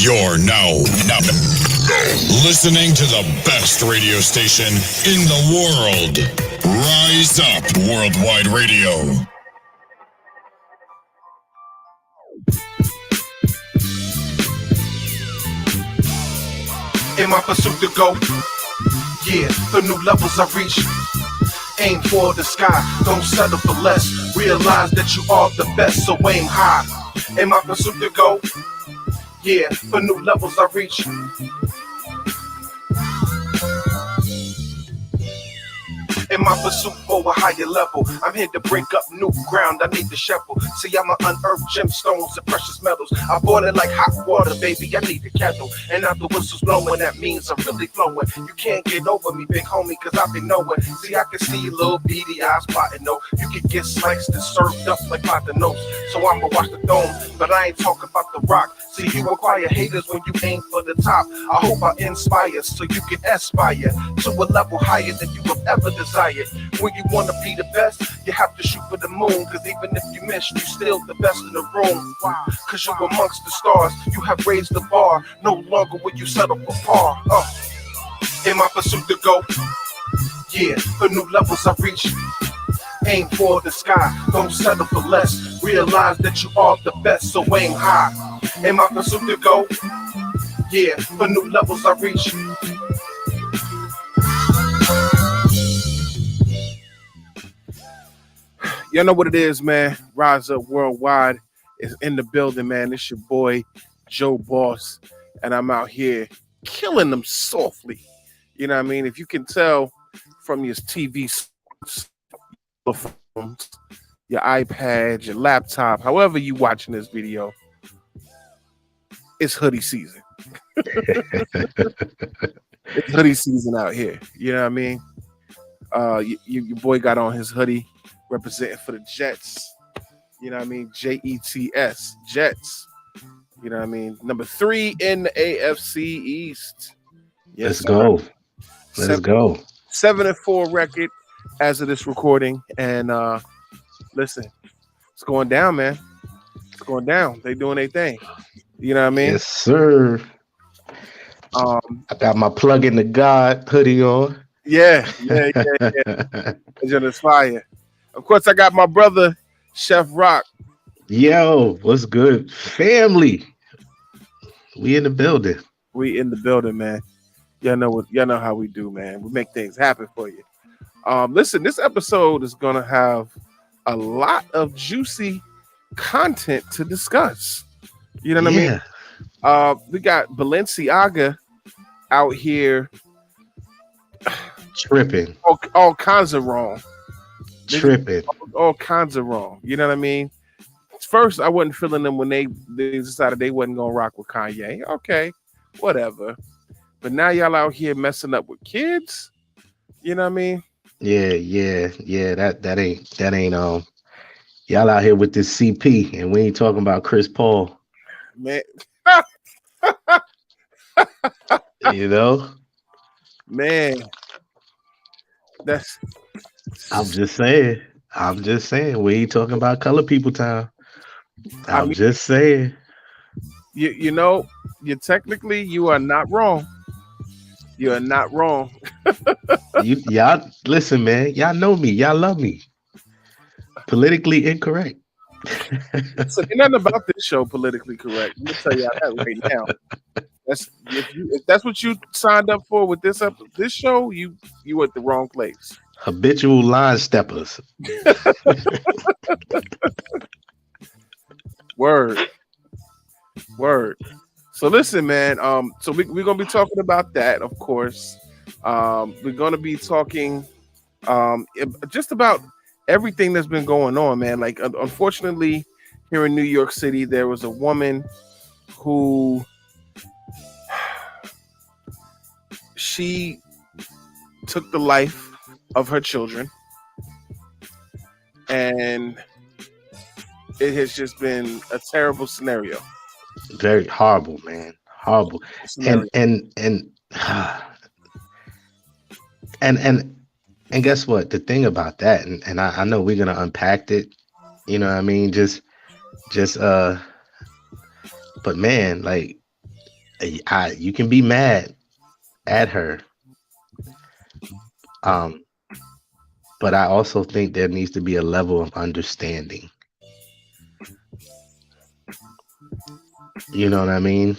You're now listening to the best radio station in the world. Rise Up Worldwide Radio. In my pursuit to go, yeah, the new levels I reach. Aim for the sky, don't settle for less. Realize that you are the best, so aim high. In my pursuit to go, yeah, for new levels I reach. In my pursuit for a higher level, I'm here to break up new ground. I need to shovel. See, I'm an unearthed gemstones and precious metals. I boil it like hot water, baby. I need a kettle. And now the whistle's blowing, that means I'm really flowing. You can't get over me, big homie, cause I've been knowing. See, I can see little beady eyes plotting, no. You can get sliced and served up like Pata Notes. So I'ma watch the dome, but I ain't talking about the rock. See, you acquire haters when you aim for the top. I hope I inspire so you can aspire to a level higher than you have ever desired. When you wanna be the best, you have to shoot for the moon. Cause even if you miss, you still the best in the room. Cause you're amongst the stars, you have raised the bar. No longer will you settle for par. In my pursuit to go, yeah, for new levels I reach. Aim for the sky, don't settle for less. Realize that you are the best, so aim high. In my pursuit to go, yeah, for new levels I reach. Y'all know what it is, man. Rise Up Worldwide is in the building, man. It's your boy, Joe Boss, and I'm out here killing them softly. You know what I mean? If you can tell from your TV, your phones, your iPad, your laptop, however you watching this video, it's hoodie season. It's hoodie season out here. You know what I mean? Your boy got on his hoodie representing for the Jets. You know what I mean? Jets, Jets. You know what I mean? Number 3 in the AFC East. Yes, let's go. Let's go. 7-4 record as of this recording. And listen, it's going down, man. It's going down. They doing their thing. You know what I mean? Yes, sir. I got my plug in the God hoodie on. Yeah. It's fire. Of course, I got my brother, Chef Rock. Yo, what's good? Family. We in the building. We in the building, man. Y'all know how we do, man. We make things happen for you. Listen, this episode is gonna have a lot of juicy content to discuss. You know what I mean? We got Balenciaga out here tripping. All kinds of wrong. Tripping. All kinds of wrong. You know what I mean? First, I wasn't feeling them when they decided they wasn't gonna rock with Kanye. Okay, whatever. But now y'all out here messing up with kids. You know what I mean? Yeah. That ain't y'all out here with this CP, and we ain't talking about Chris Paul. Man. You know? Man. I'm just saying. We ain't talking about color people time. I'm just saying. You know, you are not wrong. You are not wrong. Y'all listen, man. Y'all know me. Y'all love me. Politically incorrect. So ain't nothing about this show politically correct. Let me tell y'all that right now. If that's what you signed up for with this show, you at the wrong place. Habitual line steppers. Word. So listen, man. So we're gonna be talking about that, of course. We're gonna be talking just about everything that's been going on, man. Like, unfortunately, here in New York City, there was a woman who she took the life of her children, and it has just been a terrible scenario. Very horrible, man. Horrible. And guess what? The thing about that, and I know we're gonna unpack it. You know what I mean? But man, like, You can be mad at her, um, but I also think there needs to be a level of understanding. You know what I mean?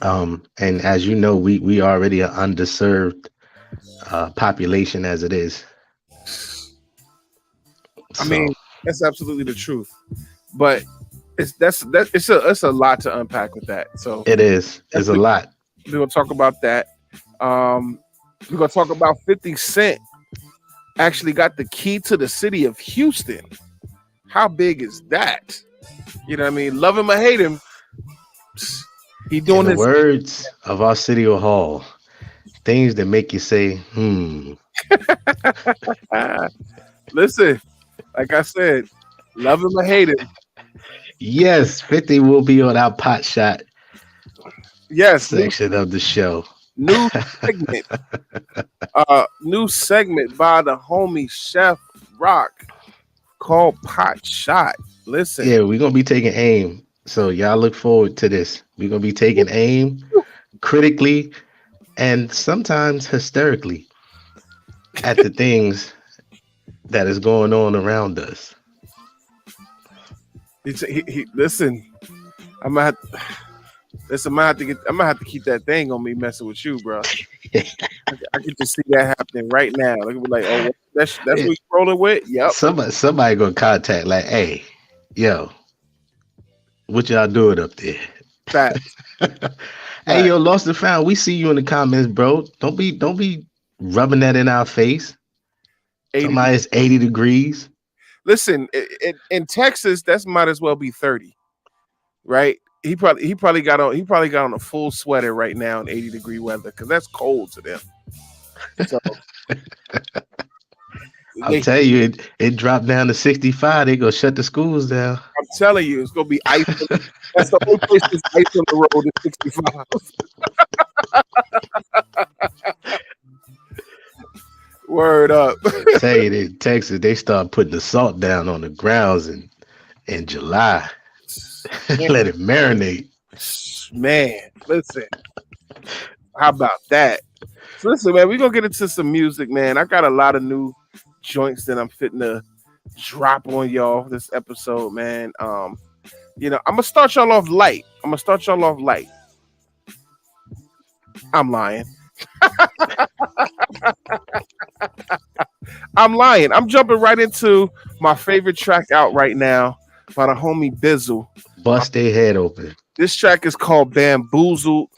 And as you know, we already are underserved population as it is. I So mean, that's absolutely the truth. But it's a lot to unpack with that. So it is. It's a definitely lot. we're gonna talk about that. Um, we're gonna talk about 50 Cent actually got the key to the city of Houston. How big is that? You know what I mean? Love him or hate him, he In doing the this. words of Arsenio Hall, things that make you say, "Hmm." Listen, like I said, love him or hate him. Yes, 50 will be on our pot shot Yes, section of the show. new segment. New segment by the homie Chef Rock called Pot Shot. Listen, Yeah, we're gonna be taking aim. So y'all look forward to this. We're gonna be taking aim critically and sometimes hysterically at the things that is going on around us. listen. I'm gonna have, listen. I'm gonna have to keep that thing on me messing with you, bro. I can just see that happening right now. Like, be like, oh, that's what you rolling with. Yep. Somebody gonna contact like, hey, yo, what y'all doing up there? Fact. Hey, Fact. yo, lost and found. We see you in the comments, bro. Don't be rubbing that in our face. 80. Somebody is 80 degrees. Listen, in Texas, that might as well be 30, right? He probably got on a full sweater right now in 80-degree weather because that's cold to them. So I'll tell you, it dropped down to 65. They gonna shut the schools down. I'm telling you, it's gonna be ice. That's the only place there's ice on the road is 65. Word up. Tell you, in Texas, they start putting the salt down on the grounds in July. Let it marinate. Man, listen. How about that? So listen, man, we're gonna get into some music, man. I got a lot of new joints that I'm fitting to drop on y'all this episode, man. I'm gonna start y'all off light. I'm lying. I'm lying. I'm jumping right into my favorite track out right now by the homie Bizzle. Bust their head open. This track is called Bamboozled.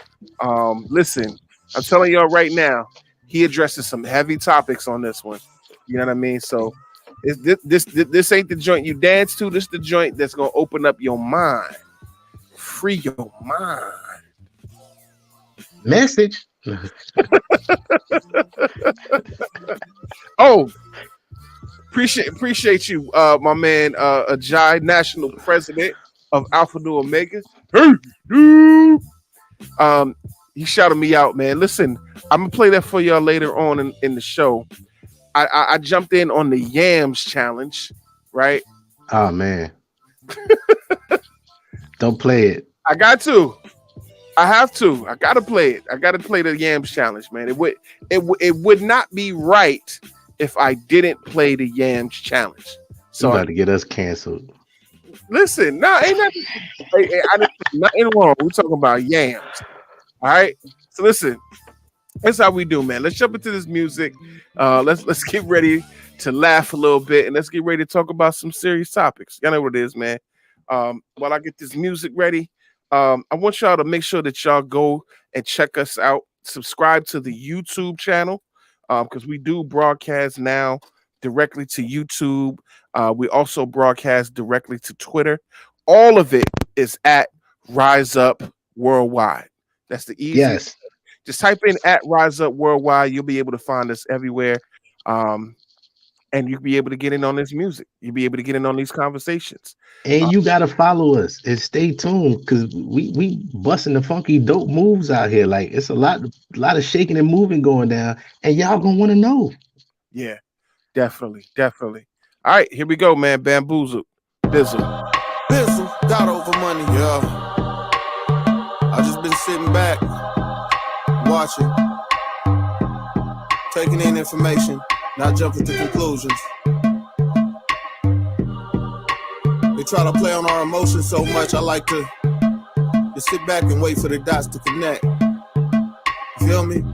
Listen, I'm telling y'all right now, he addresses some heavy topics on this one. You know what I mean? So this ain't the joint you dance to. This is the joint that's gonna open up your mind, free your mind. Message. Oh, appreciate you, my man, Ajay, national president of Alpha Nu Omega. Hey, dude. He shouted me out, man. Listen, I'm gonna play that for y'all later on in the show. I jumped in on the Yams challenge, right? Oh man. Don't play it. I got to. I have to. I gotta play it. I gotta play the Yams challenge, man. It would not be right if I didn't play the Yams challenge. So You about to get us canceled. listen, ain't nothing wrong. We're talking about yams. All right. So listen, that's how we do, man. Let's jump into this music. Let's get ready to laugh a little bit and let's get ready to talk about some serious topics. Y'all know what it is, man. While I get this music ready, I want y'all to make sure that y'all go and check us out. Subscribe to the YouTube channel because we do broadcast now directly to YouTube. We also broadcast directly to Twitter. All of it is at Rise Up Worldwide. That's the easiest. Yes. Just type in at Rise Up Worldwide. You'll be able to find us everywhere. And you'll be able to get in on this music. You'll be able to get in on these conversations. And you gotta follow us and stay tuned because we busting the funky dope moves out here. Like it's a lot of shaking and moving going down, and y'all gonna want to know. Yeah, definitely. All right, here we go, man. Bamboozled. Bizzle. Bizzle, got over money, yeah. I just been sitting sitting back, watching, taking in information, not jumping to conclusions. They try to play on our emotions so much, I like to just sit back and wait for the dots to connect. You feel me?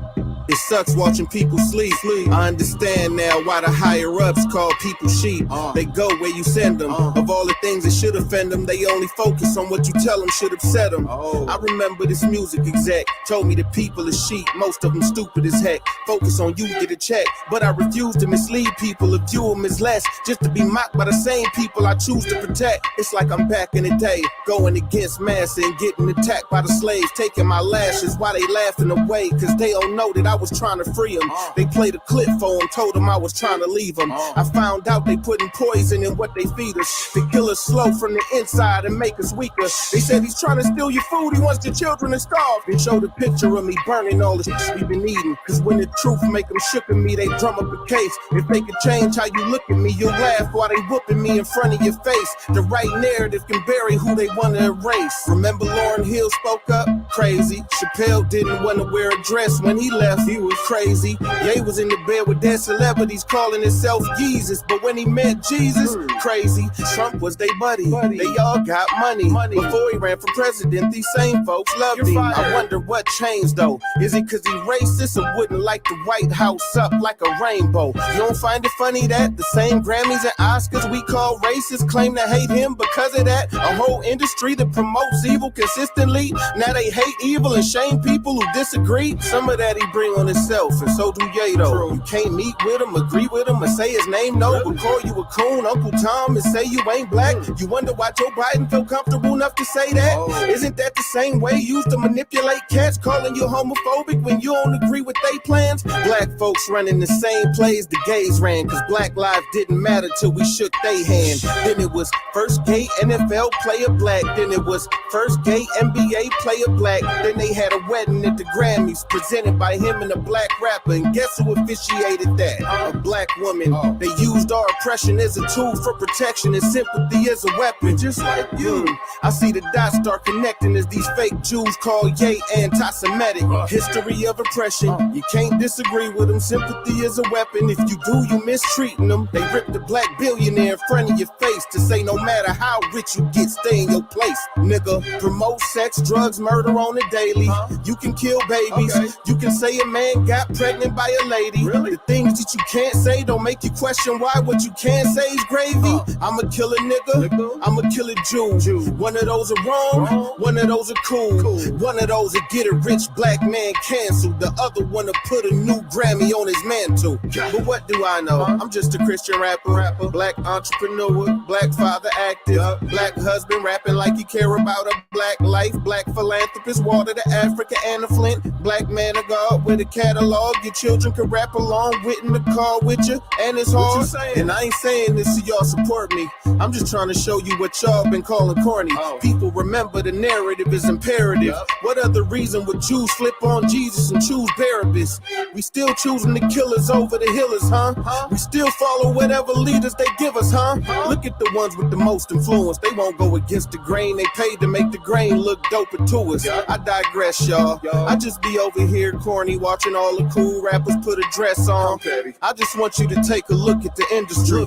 It sucks watching people sleep. I understand now why the higher ups call people sheep. They go where you send them. Of all the things that should offend them, they only focus on what you tell them should upset them. I remember this music exec told me the people are sheep, most of them stupid as heck. Focus on you, get a check. But I refuse to mislead people or view them as less, just to be mocked by the same people I choose to protect. It's like I'm back in the day, going against massa and getting attacked by the slaves, taking my lashes while they laughing away, cause they don't know that I was trying to free them. They played a clip for them, told them I was trying to leave them. I found out they putting poison in what they feed us. They kill us slow from the inside and make us weaker. They said he's trying to steal your food, he wants your children to starve. They showed a picture of me burning all the shit we've been eating. Cause when the truth make them shook at me, they drum up a case. If they could change how you look at me, you'll laugh while they whooping me in front of your face. The right narrative can bury who they want to erase. Remember Lauryn Hill spoke up? Crazy. Chappelle didn't want to wear a dress when he left. He was crazy. Ye was in the bed with dead celebrities calling himself Jesus, but when he met Jesus, crazy. Trump was they buddy. They all got money. Before he ran for president, these same folks loved him. I wonder what changed though. Is it cause he racist or wouldn't like the White House up like a rainbow? You don't find it funny that the same Grammys and Oscars we call racist claim to hate him because of that? A whole industry that promotes evil consistently, now they hate evil and shame people who disagree. Some of that he bring on himself, and so do Ye though. You can't meet with him, agree with him, or say his name no, but call you a coon, Uncle Tom, and say you ain't black. You wonder why Joe Biden feel comfortable enough to say that? Isn't that the same way you used to manipulate cats, calling you homophobic when you don't agree with they plans? Black folks running the same plays the gays ran, cause black lives didn't matter till we shook they hand. Then it was first gay NFL player black, then it was first gay NBA player black, then they had a wedding at the Grammys presented by him and a black rapper, and guess who officiated that? A black woman. They used our oppression as a tool for protection and sympathy as a weapon, just like you. I see the dots start connecting as these fake Jews call Ye anti-Semitic. History of oppression, you can't disagree with them. Sympathy is a weapon. If you do, you mistreating them. They rip the black billionaire in front of your face to say no matter how rich you get, stay in your place, nigga. Promote sex, drugs, murder on a daily. You can kill babies. You can say a man got pregnant by a lady. The things that you can't say don't make you question why what you can say is gravy. I'm a killer nigga. I'm a killer Jew. One of those are wrong. One of those are cool. One of those that get a rich black man canceled. The other one to put a new Grammy on his mantle. But what do I know? I'm just a Christian rapper. Black entrepreneur. Black father active. Black husband rapping like he care about a black life. Black philanthropist. Water to Africa and a Flint. Black man of God with a catalog. Your children can rap along with in the car with you. And it's hard. And I ain't saying this so y'all support me. I'm just trying to show you what y'all been calling corny. People remember the narrative is imperative. What other reason would Jews flip on Jesus and choose Barabbas? We still choosing the killers over the healers, huh? We still follow whatever leaders they give us, huh? Look at the ones with the most influence. They won't go against the grain. They paid to make the grain look doper to us. I digress, y'all. I just be over here corny watching all the cool rappers put a dress on. I just want you to take a look at the industry.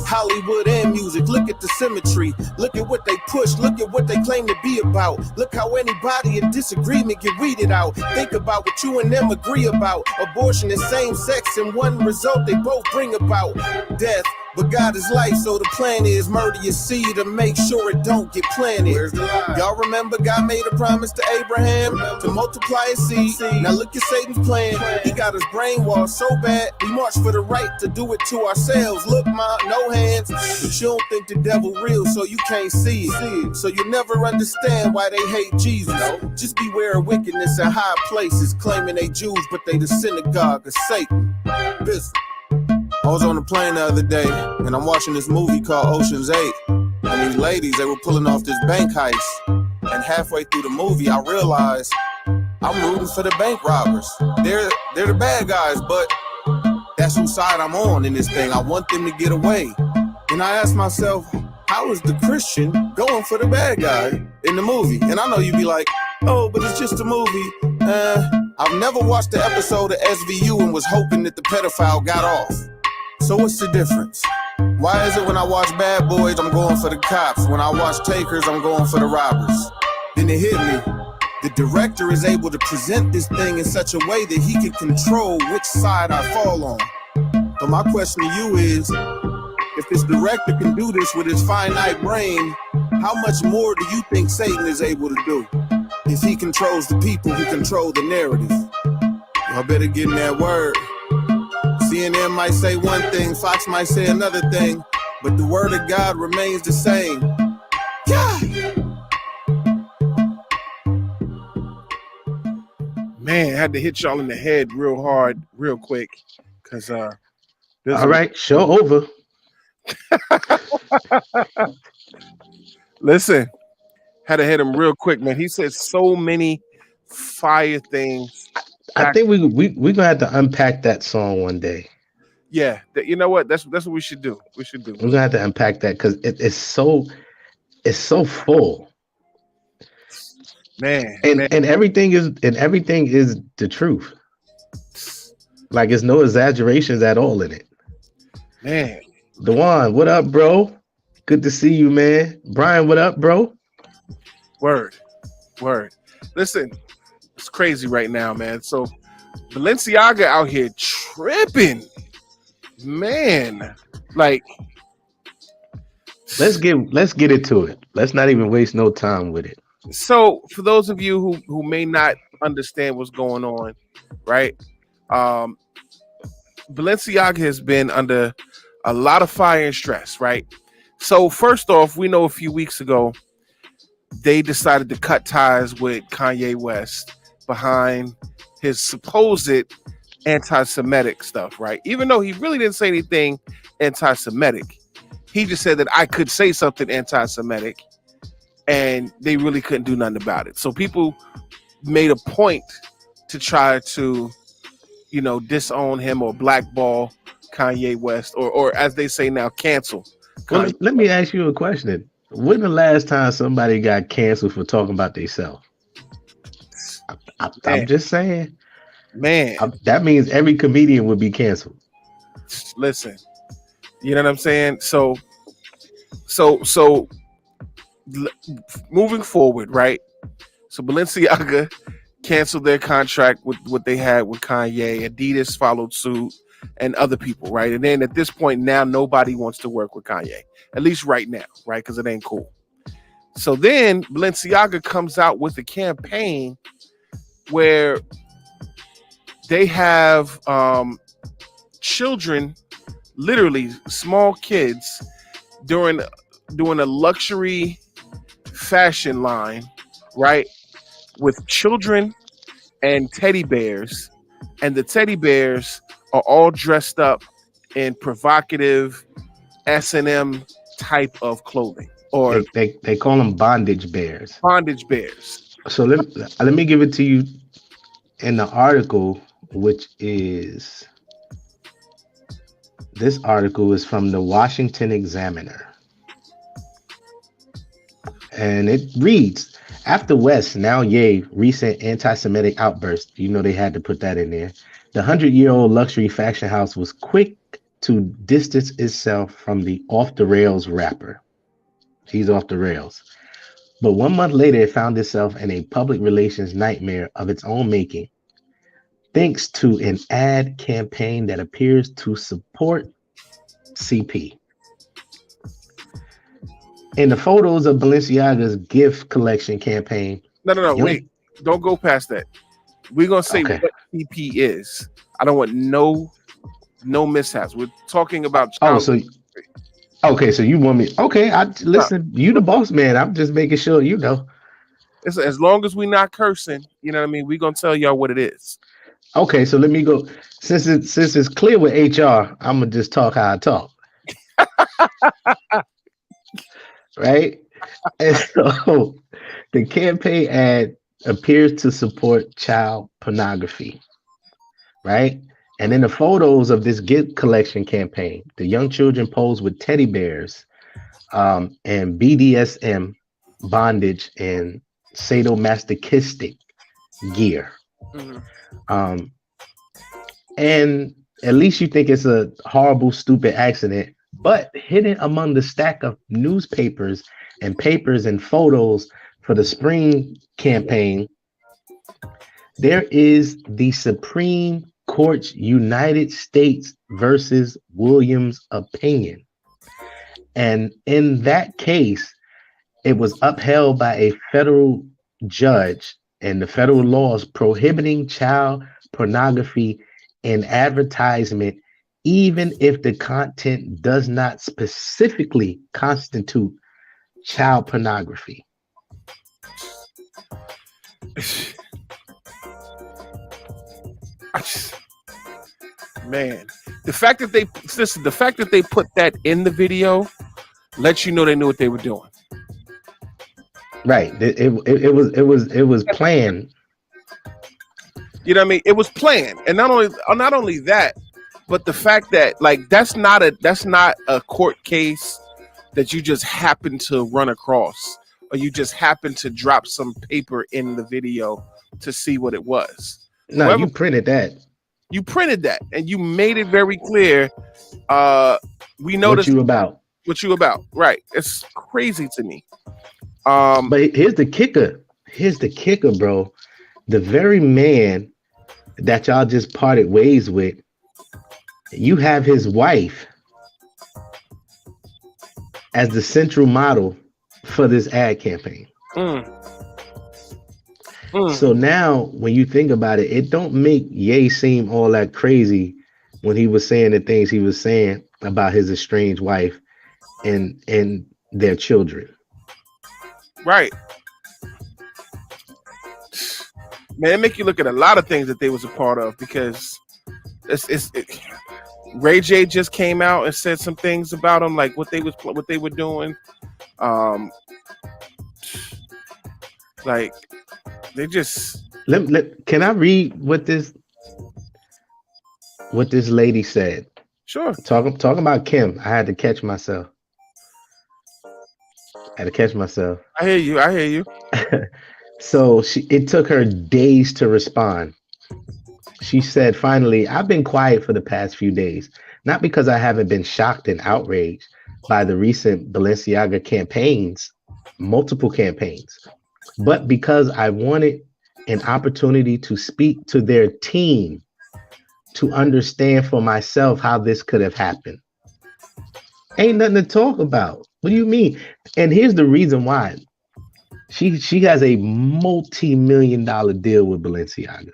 Hollywood and music. Look at the symmetry. Look at what they push. Look at what they claim to be about. Look how anybody in disagreement can weed it out. Think about what you and them agree about. Abortion is same sex, and one result they both bring about death. But God is life, so the plan is murder your seed to make sure it don't get planted. Y'all remember God made a promise to Abraham to multiply his seed. Now look at Satan's plan. He got us brainwashed so bad, we march for the right to do it to ourselves. Look, ma, no hands. But you don't think the devil real, so you can't see it. So you never understand why they hate Jesus. Just beware of wickedness in high places, claiming they Jews, but they the synagogue of Satan. Business. I was on the plane the other day, and I'm watching this movie called Ocean's 8. And these ladies, they were pulling off this bank heist. And halfway through the movie, I realized I'm rooting for the bank robbers. They're the bad guys, but that's whose side I'm on in this thing. I want them to get away. And I asked myself, how is the Christian going for the bad guy in the movie? And I know you'd be like, Oh, but it's just a movie. I've never watched the episode of SVU and was hoping that the pedophile got off. So what's the difference? Why is it when I watch Bad Boys, I'm going for the cops? When I watch Takers, I'm going for the robbers? Then it hit me. The director is able to present this thing in such a way that he can control which side I fall on. But my question to you is, if this director can do this with his finite brain, how much more do you think Satan is able to do? If he controls the people who control the narrative. Y'all better get in that word. CNN might say one thing, Fox might say another thing, but the word of God remains the same. Yeah. Man, I had to hit y'all in the head real hard, real quick, because all right, show over. Listen, had to hit him real quick, man. He said so many fire things. I think we're gonna have to unpack that song one day. Yeah, you know what? That's what we should do. We're gonna have to unpack that because it's so full. Man, and everything is the truth. Like, there's no exaggerations at all in it. Man, Dewan, what up, bro? Good to see you, man. Brian, what up, bro? Word. Listen, it's crazy right now, man. So Balenciaga out here tripping, man. Like, let's get into it. Let's not even waste no time with it. So for those of you who may not understand what's going on, right? Balenciaga has been under a lot of fire and stress, right? So first off, we know a few weeks ago they decided to cut ties with Kanye West behind his supposed anti-Semitic stuff, right? Even though he really didn't say anything anti-Semitic, he just said that I could say something anti-Semitic, and they really couldn't do nothing about it. So people made a point to try to, disown him or blackball Kanye West, or as they say now, cancel. Well, let me ask you a question. When the last time somebody got canceled for talking about themselves? I'm just saying. Man. That means every comedian would be canceled. Listen, you know what I'm saying? So moving forward, right? So Balenciaga canceled their contract with what they had with Kanye. Adidas followed suit, and other people, right? And then at this point now, nobody wants to work with Kanye, at least right now, right? Because it ain't cool. So then Balenciaga comes out with a campaign where they have children, literally small kids, doing a luxury fashion line, right, with children and teddy bears, and the teddy bears are all dressed up in provocative S&M type of clothing, or they call them bondage bears. Bondage bears. So let me give it to you in the article, which is this article is from the Washington Examiner. And it reads, after West, now Ye, recent anti-Semitic outburst, they had to put that in there. The 100-year-old luxury fashion house was quick to distance itself from the off-the-rails rapper. He's off the rails. But 1 month later, it found itself in a public relations nightmare of its own making, thanks to an ad campaign that appears to support CP. In the photos of Balenciaga's gift collection campaign. No, wait. Don't go past that. We're going to say what CP is. I don't want no mishaps. We're talking about so you want me? Okay, listen. You the boss man. I'm just making sure you know. As long as we're not cursing, you know what I mean. We're gonna tell y'all what it is. Okay, so let me go. Since it's clear with HR, I'm gonna just talk how I talk. Right? And so the campaign ad appears to support child pornography. Right? And in the photos of this gift collection campaign, the young children pose with teddy bears and BDSM, bondage, and sadomasochistic gear. Mhm. Um, and at least you think it's a horrible, stupid accident, but hidden among the stack of newspapers and papers and photos for the spring campaign, there is the Supreme Court's United States versus Williams opinion. And in that case, it was upheld by a federal judge, and the federal laws prohibiting child pornography in advertisement, even if the content does not specifically constitute child pornography. Man, the fact that they put that in the video lets you know they knew what they were doing. Right. It was planned. You know what I mean? It was planned, and not only that, but the fact that like that's not a court case that you just happen to run across, or you just happen to drop some paper in the video to see what it was. No, Whoever, you printed that. you printed that, and you made it very clear. We noticed what you about. Right? It's crazy to me. But here's the kicker. Here's the kicker, bro. The very man that y'all just parted ways with, you have his wife as the central model for this ad campaign. So now when you think about it, it don't make Ye seem all that crazy when he was saying the things he was saying about his estranged wife and their children. Right. Man, it make you look at a lot of things that they was a part of, because Ray J just came out and said some things about them, like what they were doing. Like they just can I read what this lady said? Sure. Talking about Kim, I had to catch myself. I hear you. So it took her days to respond. She said, finally, I've been quiet for the past few days, not because I haven't been shocked and outraged by the recent Balenciaga campaigns, multiple campaigns, but because I wanted an opportunity to speak to their team to understand for myself how this could have happened. Ain't nothing to talk about. What do you mean? And here's the reason why. She has a multi-million-dollar deal with Balenciaga,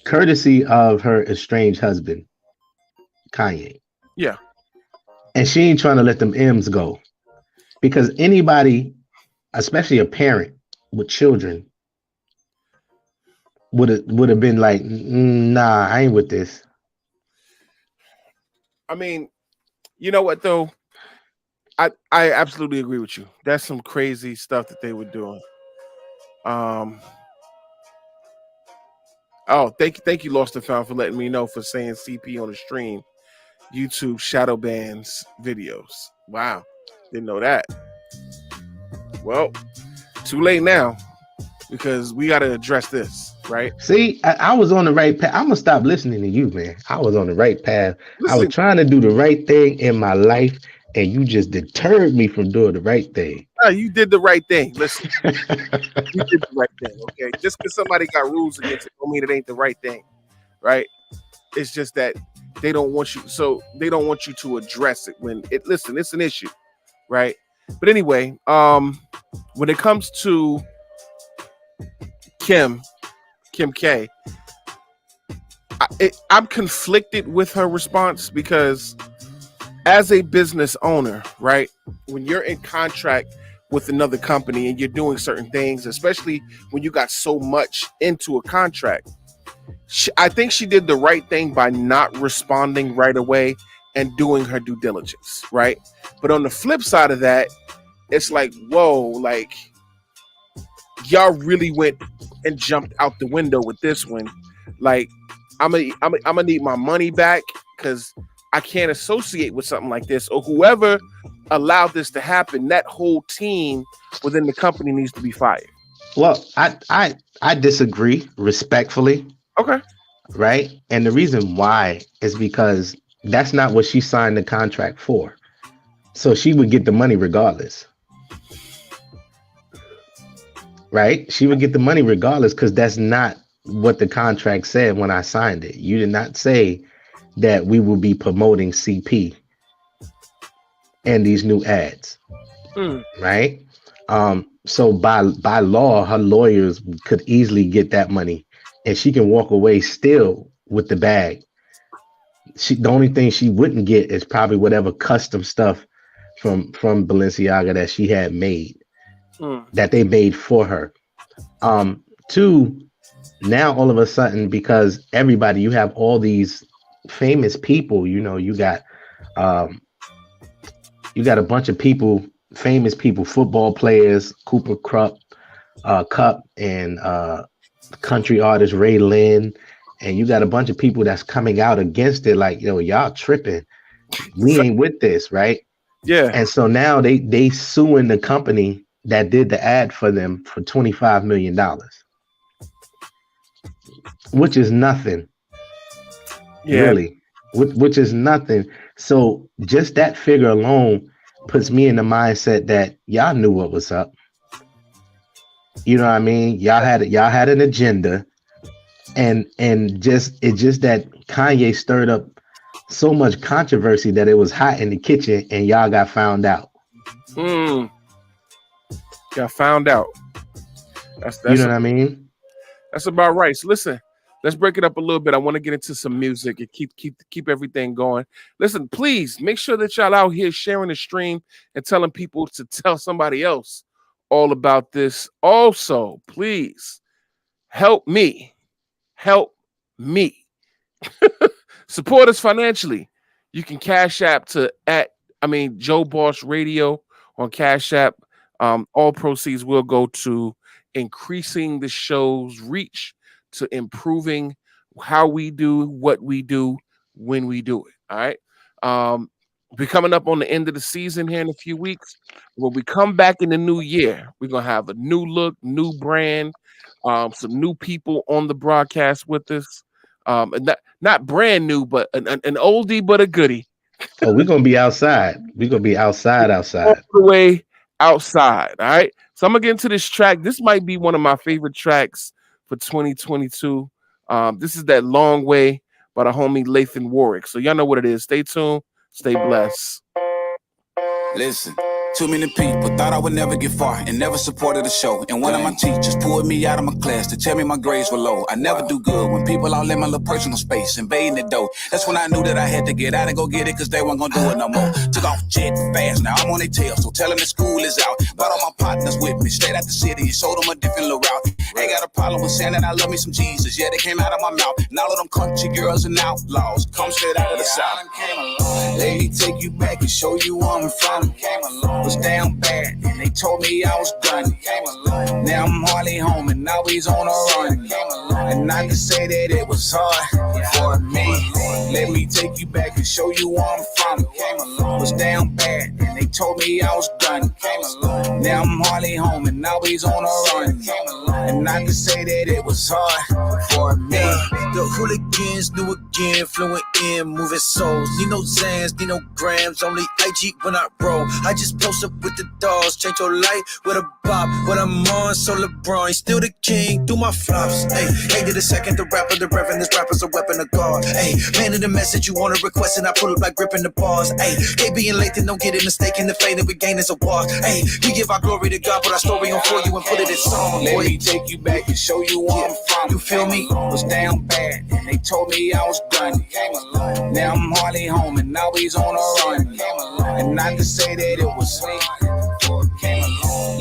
courtesy of her estranged husband, Kanye. Yeah. And she ain't trying to let them M's go, because anybody, especially a parent with children, would have been like, nah, I ain't with this. I mean, you know what though? I absolutely agree with you. That's some crazy stuff that they were doing. Oh, thank you, Lost and Found, for letting me know, for saying CP on the stream. YouTube shadow bans videos. Wow, didn't know that. Well, too late now, because we got to address this, right? See, I was on the right path. I'm gonna stop listening to you, man. I was on the right path. Listen, I was trying to do the right thing in my life, and you just deterred me from doing the right thing. No, you did the right thing. Listen, you did the right thing. Okay, just because somebody got rules against it, don't mean it ain't the right thing, right? It's just that they don't want you, so they don't want you to address it when it. Listen, it's an issue, right? But anyway, when it comes to Kim K, I'm conflicted with her response, because as a business owner, right, when you're in contract with another company and you're doing certain things, especially when you got so much into a contract, I think she did the right thing by not responding right away and doing her due diligence, right? But on the flip side of that, it's like, whoa, like y'all really went and jumped out the window with this one. Like, I'm gonna need my money back, because I can't associate with something like this, or whoever allowed this to happen, that whole team within the company needs to be fired. Well, I disagree respectfully. Okay. Right? And the reason why is because that's not what she signed the contract for. So she would get the money regardless. Right? She would get the money regardless because that's not what the contract said when I signed it. You did not say that we will be promoting CP and these new ads. Right? So by law, her lawyers could easily get that money and she can walk away still with the bag. The only thing she wouldn't get is probably whatever custom stuff from Balenciaga that she had made, that they made for her. Two, now all of a sudden, because everybody, you have all these famous people, you know, you got a bunch of people, famous people, football players, Cooper Cup, and country artist Ray Lynn, and you got a bunch of people that's coming out against it, like, yo, y'all tripping. We ain't with this, right? Yeah. And so now they suing the company that did the ad for them for $25 million, which is nothing. Yeah. Really, which is nothing. So just that figure alone puts me in the mindset that y'all knew what was up. You know what I mean? Y'all had an agenda, and just that Kanye stirred up so much controversy that it was hot in the kitchen, and y'all got found out. Got found out. That's you know what I mean? That's about right. So listen, let's break it up a little bit. I want to get into some music and keep everything going. Listen, please make sure that y'all out here sharing the stream and telling people to tell somebody else all about this. Also, please help me. Support us financially. You can Cash App Joe Boss Radio on Cash App. All proceeds will go to increasing the show's reach, to improving how we do what we do when we do it. All right. We're coming up on the end of the season here in a few weeks. When we come back in the new year, we're gonna have a new look, new brand, some new people on the broadcast with us. And not brand new, but an oldie but a goodie. Oh, we're gonna be outside. We're gonna be outside. All the way outside. All right. So I'm gonna get into this track. This might be one of my favorite tracks for 2022. This is That Long Way by the homie Lathan Warwick. So y'all know what it is. Stay tuned. Stay blessed. Listen. Too many people thought I would never get far and never supported the show. And one of my teachers pulled me out of my class to tell me my grades were low. I never do good when people all in my little personal space, invading the door. That's when I knew that I had to get out and go get it, cause they weren't gonna do it no more. Took off jet fast, now I'm on their tail, so tell them the school is out. Brought all my partners with me, straight out the city and showed them a different little route. Ain't got a problem with saying that I love me some Jesus. Yeah, they came out of my mouth. And all of them country girls and outlaws come straight out of the South. Let me take you back and show you where I'm from. Was down bad and they told me I was done. Now I'm hardly home and always on a run. And not to say that it was hard for me. Let me take you back and show you where I'm from. Was down bad and they told me I was done. Now I'm hardly home and always on a run. And not to say that it was hard for me. The hooligans knew again, fluent in, moving souls. Need no Zans, need no grams, only IG when I roll. I just post up with the dogs, change your life with a bop. When I'm on, so LeBron, still the king, do my flops. Hey, hated the second, the rapper, the reverend, this rapper's a weapon of God. Hey, man of the message, you want to request, and I pull up like gripping the bars. Hey, KB and Lathan, don't get it mistaken, the fate that we gain is a war. Hey, we give our glory to God, but our story on for you and put it in song. Let me take you back and show you where I'm from. You feel me? Was down bad and they told me I was done. Now I'm hardly home and always on a run. And not to say that it was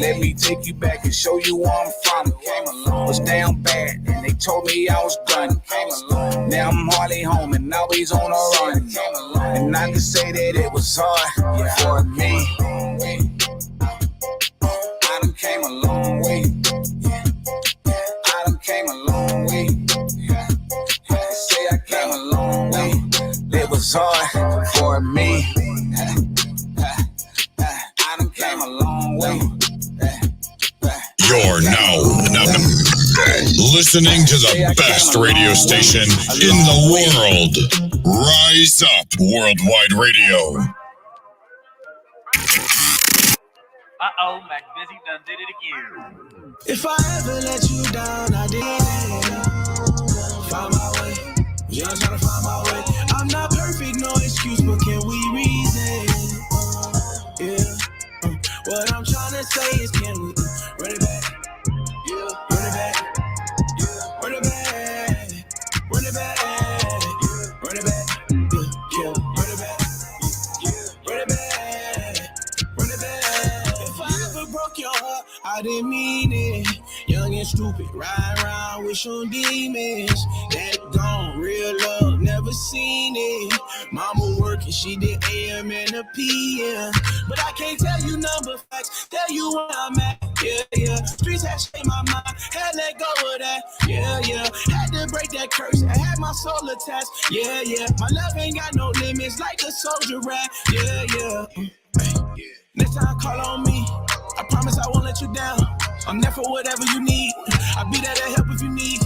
let me take you back and show you where I'm from. Was down bad and they told me I was done. Now I'm hardly home and always on a run. And not to say that it was hard for me. I done came a long way. I done came a long way. Say I came a long way. It was hard Listening to the best radio station in the world. Rise Up Worldwide Radio. Uh-oh, Mac Busy done did it again. If I ever let you down, I did. Find my way. Yeah, I'm trying to find my way. I'm not perfect, no excuse, but can we reason? Yeah. What I'm trying to say is, can we run it back? Yeah. Run it back. Yeah. Run it back. Run it back. Yeah. Run it back. Yeah. Run it back. Yeah. Run it back. Run it back. If I ever broke your heart, I didn't mean it. Young and stupid, ride around with some demons. That gone, real love, never seen it. Mama working, she did AM and a PM. But I can't tell you number facts, tell you where I'm at. Yeah, yeah. Streets had shaped my mind, had let go of that. Yeah, yeah. Had to break that curse, I had my soul attached. Yeah, yeah. My love ain't got no limits, like a soldier rat. Yeah, yeah. Hey. Next time call on me, I promise I won't let you down. I'm there for whatever you need. I'll be there to help if you need.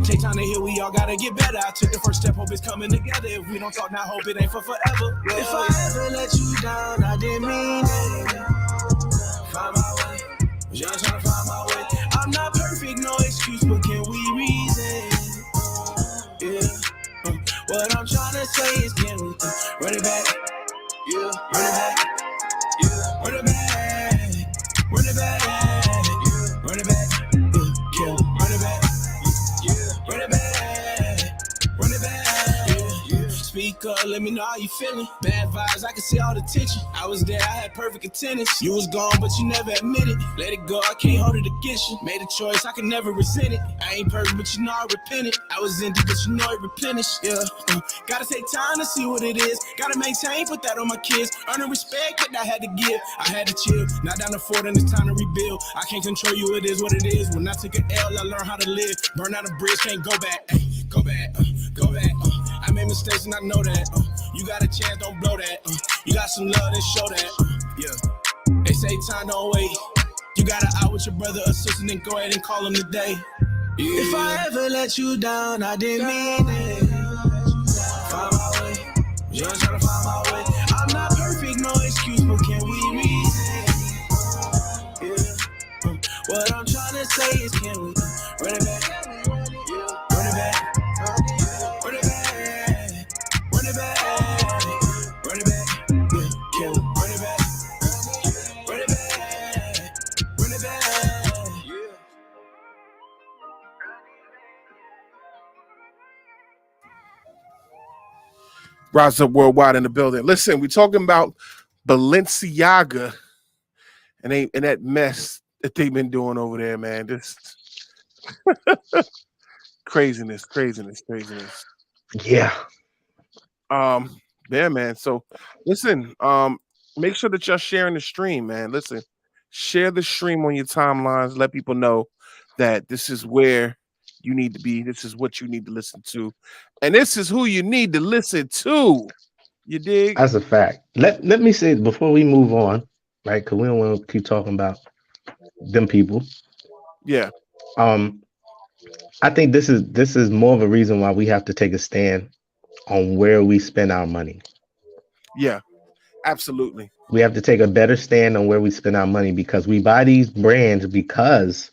Take time to heal, we all gotta get better. I took the first step, hope it's coming together. If we don't talk now, hope it ain't for forever. Yeah. If I ever let you down, I didn't mean it. Find my way, just trying to find my way. I'm not perfect, no excuse, but can we reason? Yeah. What I'm trying to say is, can we run it back? Yeah, run it back. Yeah, run it back. Run it back. Run it back, yeah, run it back, yeah, run it back, run it back, yeah. Speak up, let me know how you feeling. Bad vibes, I can see all the tension. I was there, I had perfect attendance. You was gone, but you never admitted. Let it go, I can't hold it against you. Made a choice, I can never resent it. I ain't perfect, but you know I repented. I was empty, but you know it replenished, yeah. Gotta take time to see what it is. Gotta maintain, put that on my kids. Earn the respect that I had to give. I had to chill, not down the fort, and it's time to rebuild. I can't control you, it is what it is. When I took an L, I learned how to live. Burn out a bridge, can't go back. Ay, go back, go back. I made mistakes and I know that. You got a chance, don't blow that. You got some love, then show that. Yeah. They say time don't wait. You got an out with your brother or sister, then go ahead and call him today. Yeah. If I ever let you down, I didn't mean it. Find my way, just trying to find my way. I'm not perfect, no excuse, but can we reason? Yeah. What I'm trying to say is, can we run it back? Yeah. Run it back. Run it back. Run it back. Run it back. Yeah. Run it back. Run it back. Run it back. Yeah. Rise Up Worldwide in the building. Listen, we're talking about Balenciaga and that mess that they've been doing over there, man. This craziness. Yeah. Yeah, man. So listen, make sure that y'all sharing the stream, man. Listen, share the stream on your timelines. Let people know that this is where you need to be. This is what you need to listen to. And this is who you need to listen to. You dig? That's a fact. Let me say before we move on, right? Because we don't want to keep talking about them people. Yeah. I think this is more of a reason why we have to take a stand on where we spend our money. Yeah, absolutely. We have to take a better stand on where we spend our money because we buy these brands because,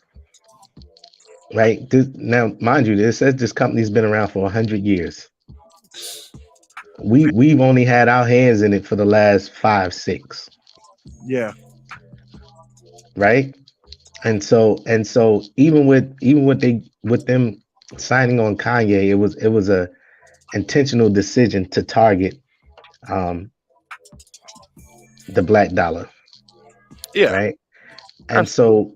right? Now, mind you, this says this company's been around for 100 years. We've only had our hands in it for the last 5, 6. Yeah. Right. And so even with them signing on Kanye, it was a intentional decision to target the black dollar. Yeah. Right. And so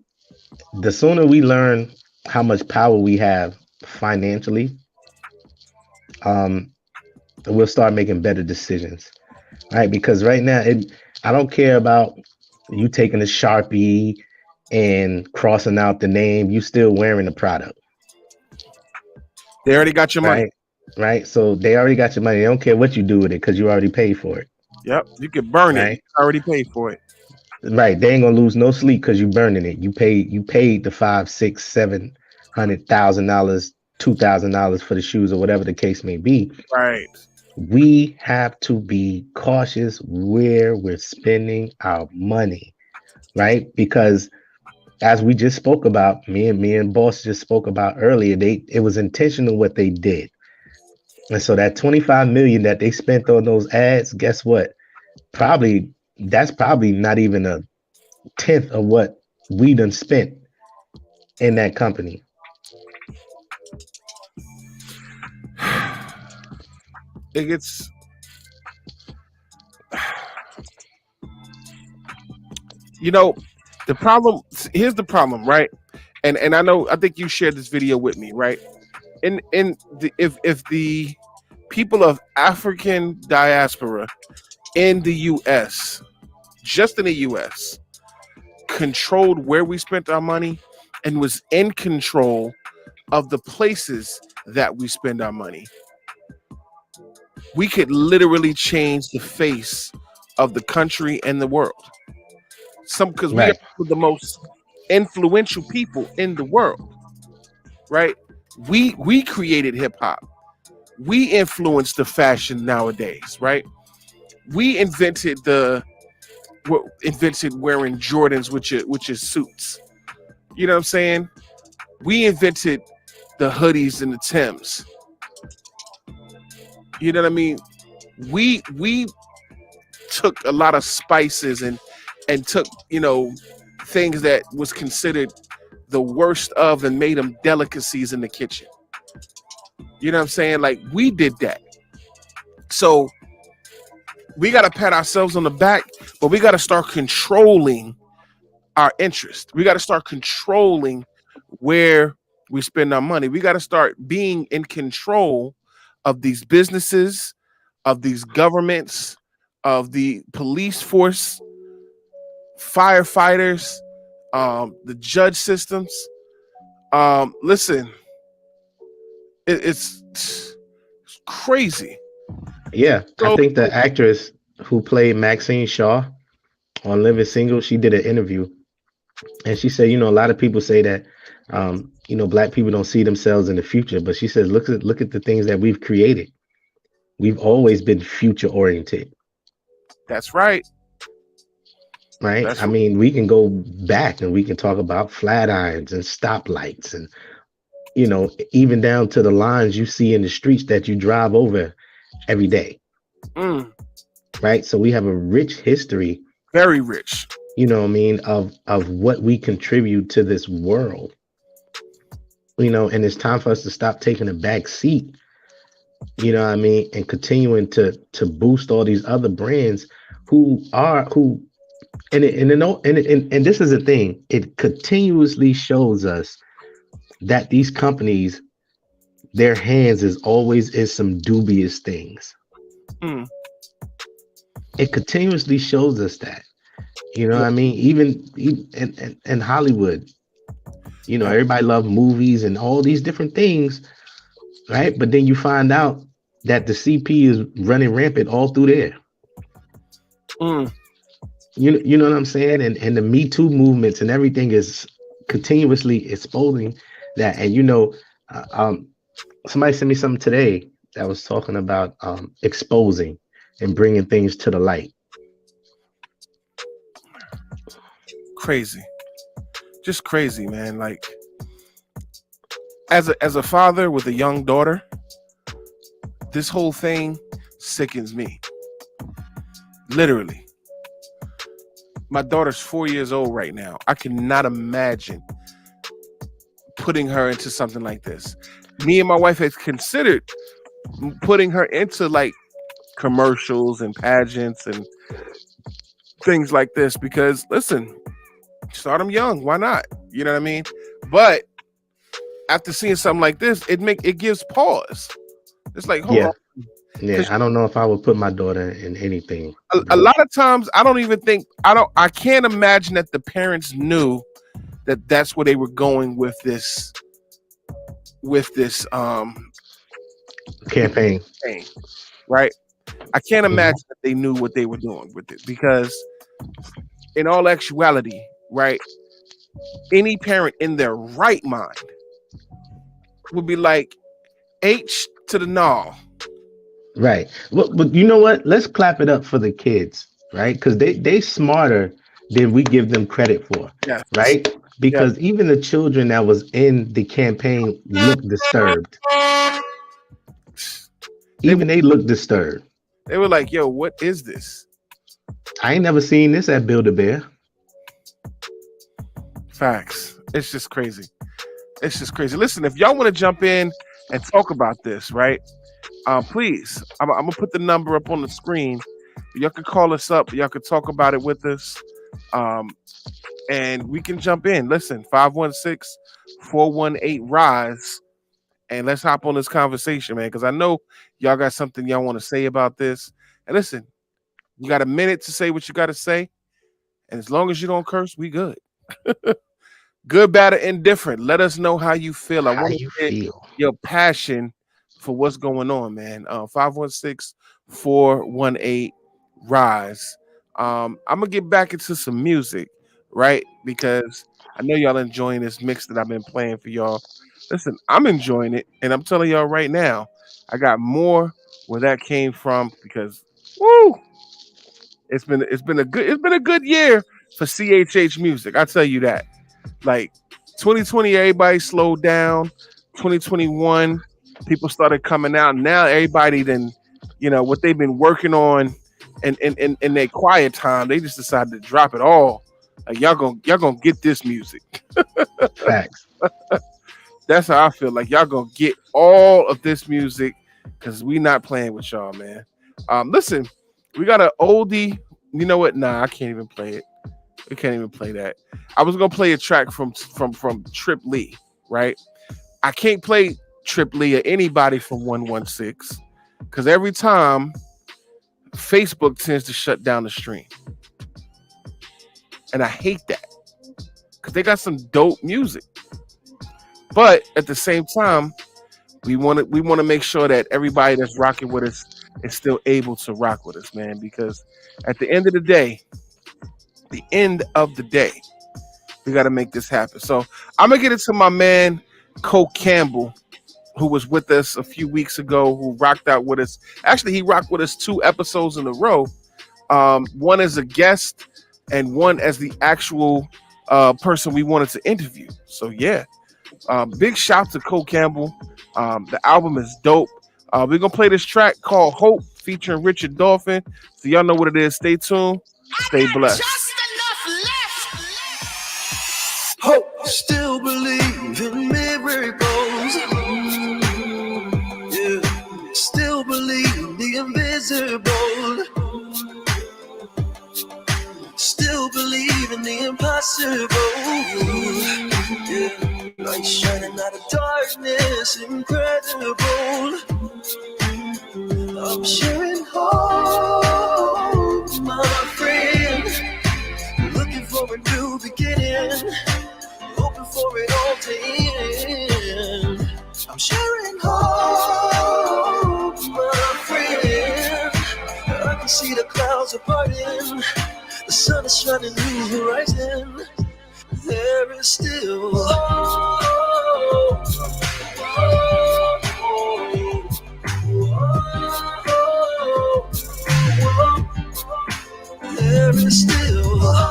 the sooner we learn how much power we have financially, we'll start making better decisions. Right. Because right now I don't care about you taking a Sharpie and crossing out the name. You still wearing the product. They already got your money. Right. So they already got your money. They don't care what you do with it because you already paid for it. Yep. You can burn it. You already paid for it. Right. They ain't gonna lose no sleep because you burning it. You paid the $5, $6, $7 $100,000, $2,000 for the shoes, or whatever the case may be. Right. We have to be cautious where we're spending our money, right? Because as we just spoke about, me and boss just spoke about earlier, it was intentional what they did. And so that 25 million that they spent on those ads, guess what? That's probably not even a tenth of what we done spent in that company. It gets the problem. Here's the problem, right? And I think you shared this video with me, right? If the people of African diaspora in the U.S., just in the U.S., controlled where we spent our money and was in control of the places that we spend our money, we could literally change the face of the country and the world. Because we are the most influential people in the world, right? We created hip hop. We influenced the fashion nowadays, right? We invented wearing Jordans with your suits. You know what I'm saying? We invented the hoodies and the Timbs. You know what I mean? We took a lot of spices and took, things that was considered the worst of and made them delicacies in the kitchen. You know what I'm saying? Like, we did that. So we got to pat ourselves on the back, but we got to start controlling our interest. We got to start controlling where we spend our money. We got to start being in control of these businesses, of these governments, of the police force, firefighters, the judge systems. Listen, it's crazy. Yeah, I think the actress who played Maxine Shaw on Living Single, she did an interview, and she said, a lot of people say that, black people don't see themselves in the future, but she says, look at the things that we've created. We've always been future oriented. That's right. Right. Mean, we can go back and we can talk about flat irons and stoplights and, even down to the lines you see in the streets that you drive over every day. Right. So we have a rich history. Very rich. Of what we contribute to this world. And it's time for us to stop taking a back seat, and continuing to boost all these other brands and this is the thing. It continuously shows us that these companies, their hands is always in some dubious things. It continuously shows us that. Even in Hollywood, everybody loves movies and all these different things, right? But then you find out that the CP is running rampant all through there. You know what I'm saying? And the Me Too movements and everything is continuously exposing that. And somebody sent me something today that was talking about exposing and bringing things to the light. Crazy, just crazy, man. Like, as a father with a young daughter, this whole thing sickens me. Literally. My daughter's 4 years old right now. I cannot imagine putting her into something like this. Me and my wife have considered putting her into like commercials and pageants and things like this because, listen, start them young. Why not? You know what I mean? But after seeing something like this, it gives pause. It's like, hold on. Yeah, I don't know if I would put my daughter in anything. A lot of times, I can't imagine that the parents knew that that's where they were going with this campaign, right? I can't imagine that they knew what they were doing with it because, in all actuality, right, any parent in their right mind would be like H to the gnaw. Right. Well, but you know what? Let's clap it up for the kids, right? Because they smarter than we give them credit for, Yes. right? Yeah. Because even the children that was in the campaign look disturbed. They, Even they look disturbed. they were like, yo, what is this? I ain't never seen this at Build-A-Bear. Facts. It's just crazy. It's just crazy. Listen, if y'all want to jump in and talk about this, right? Please, I'm gonna put the number up on the screen. Y'all can call us up. Y'all can talk about it with us, and we can jump in. Listen, 516-418-RISE, and let's hop on this conversation, man. Because I know y'all got something y'all want to say about this. And listen, you got a minute to say what you got to say, and as long as you don't curse, we good. Good, bad, or indifferent. Let us know how you feel. I How want you to get feel? your passion for what's going on, man. 516-418-RISE. I'm gonna get back into some music, right? Because I know y'all enjoying this mix that I've been playing for y'all. Listen, I'm enjoying it, and I'm telling y'all right now, I got more where that came from because woo, it's been a good year for CHH music. I tell you that. Like 2020, everybody slowed down. 2021, people started coming out. Now everybody then, what they've been working on in their quiet time, they just decided to drop it all. Like y'all gonna get this music. Facts. That's how I feel. Like y'all gonna get all of this music because we not playing with y'all, man. Listen, we got an oldie. You know what? Nah, I can't even play it. We can't even play that. I was gonna play a track from Trip Lee, right? I can't play Trip Lee or anybody from 116 because every time Facebook tends to shut down the stream, and I hate that because they got some dope music. But at the same time, we want to make sure that everybody that's rocking with us is still able to rock with us, man. Because at the end of the day, we got to make this happen. So I'm gonna get it to my man Cole Campbell, who was with us a few weeks ago, who rocked out with us. Actually, he rocked with us 2 episodes in a row. One as a guest and one as the actual person we wanted to interview. So yeah, big shout to Cole Campbell. The album is dope. We're gonna play this track called Hope featuring Richard Dolphin. So y'all know what it is. Stay tuned. Stay blessed. Hope, still believe in miracles. Yeah, still believe in the invisible. Still believe in the impossible. Yeah, light shining out of darkness, incredible. I'm sharing hope, my friend. Looking for a new beginning. Hoping for it all to end. I'm sharing hope, my friend. I can see the clouds are parting. The sun is shining through the horizon. There is still hope. There is still hope.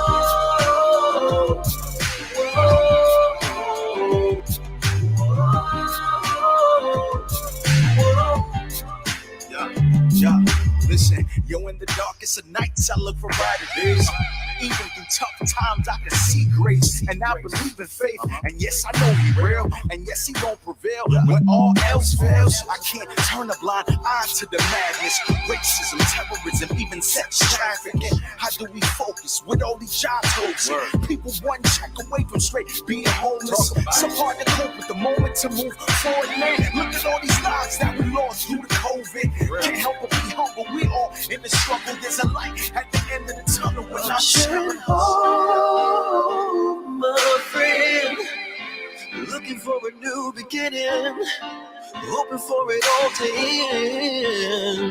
Yeah, listen, yo, in the darkest of nights, I look for brighter days. Even through tough times, I can see grace, and I believe in faith. And yes, I know he real, and yes, he gon' prevail. When all else fails, I can't turn a blind eye to the madness. Racism, terrorism, even sex trafficking. How do we focus with all these job holes? People one check away from straight being homeless. So hard to cope with the moment to move forward, man. Look at all these lives that we lost due to COVID. Can't help but be humble. We all in the struggle. There's a light at the end of the tunnel when I'm sharing hope, my friend. Looking for a new beginning. Hoping for it all to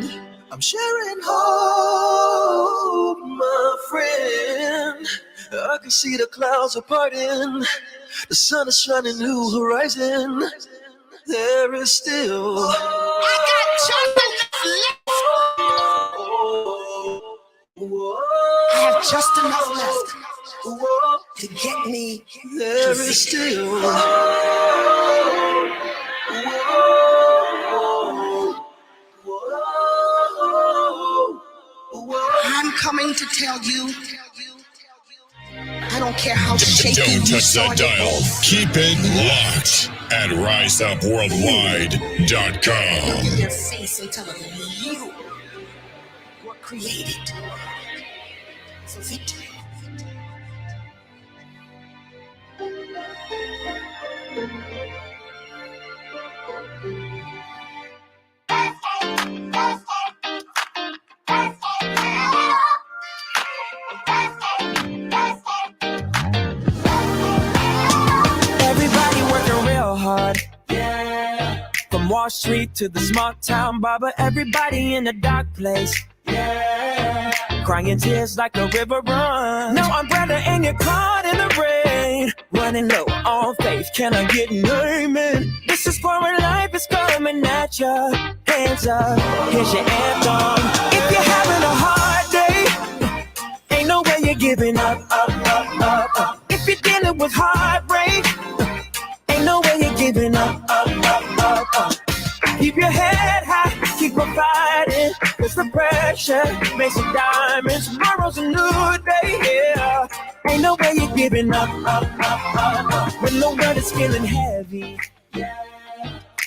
end. I'm sharing hope, my friend. I can see the clouds are parting. The sun is shining new horizon. there is still. I have just enough left to get me. There is still. I'm coming to tell you. I don't care how shaky Don't you touch saw that it. dial. Keep it locked at riseupworldwide.com. In their face and tell them you were created for victory. Everybody working real hard. Yeah. From Wall Street to the small town barber, everybody in a dark place. Yeah. Crying tears like a river run. No umbrella and you're caught in the rain. Running low on faith, can I get an amen? This is for when life is coming at ya. Hands up, here's your anthem. If you're having a hard day, ain't no way you're giving up. If you're dealing with heartbreak, ain't no way you're giving up. Keep your head high, keep on fighting. Cause the pressure makes you diamonds. Tomorrow's a new day, yeah. Ain't no way you're giving up. When the world is feeling heavy, yeah.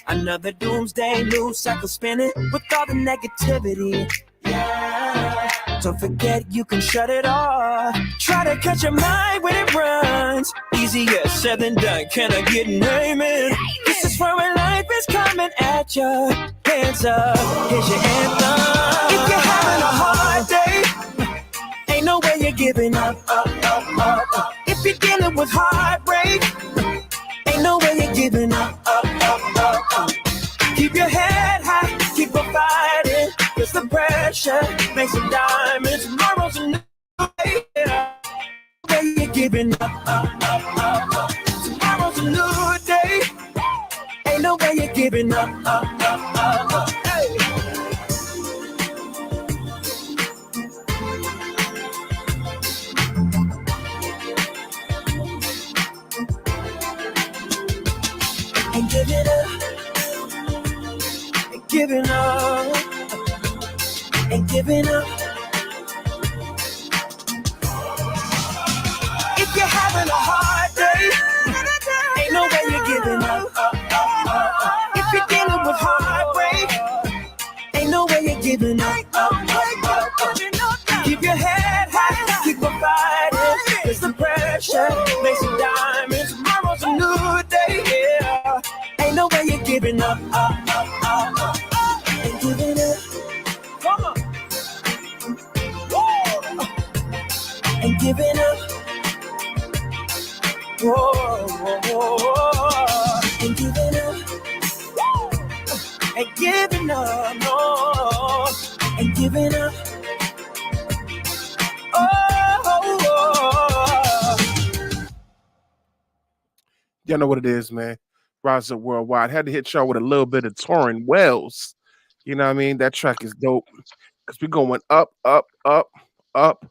Another doomsday news cycle spinning with all the negativity, yeah. Don't forget you can shut it off. Try to catch your mind when it runs. Easier said than done, can I get an amen? This is for when life is coming at you. Hands up, here's your anthem. If you're having a hard day, ain't no way you're giving up. If you're dealing with heartbreak, ain't no way you're giving up. Keep your head high, keep on fighting. Cause the pressure makes them diamonds. Tomorrow's a new day, yeah. Way you're giving up. Tomorrow's a new day. Ain't no way you're giving up. Hey. Ain't giving up. Ain't giving up. Ain't giving up. If you're having a hard day, ain't no way you're giving up. If you're dealing with heartbreak, ain't no way you're giving up. Keep your head high, keep on fighting. Cause the pressure makes you diamonds. Tomorrow's a new day, yeah. Ain't no way you're giving up. Ain't giving up. Come on. Ain't giving up. Whoa, whoa, whoa. Ain't giving up. Ain't giving up, no. Ain't giving up. Oh, oh, oh. Y'all know what it is, man. Rise Up Worldwide. Had to hit y'all with a little bit of Torrin Wells. You know what I mean? That track is dope. Because we're going up, up, up, up,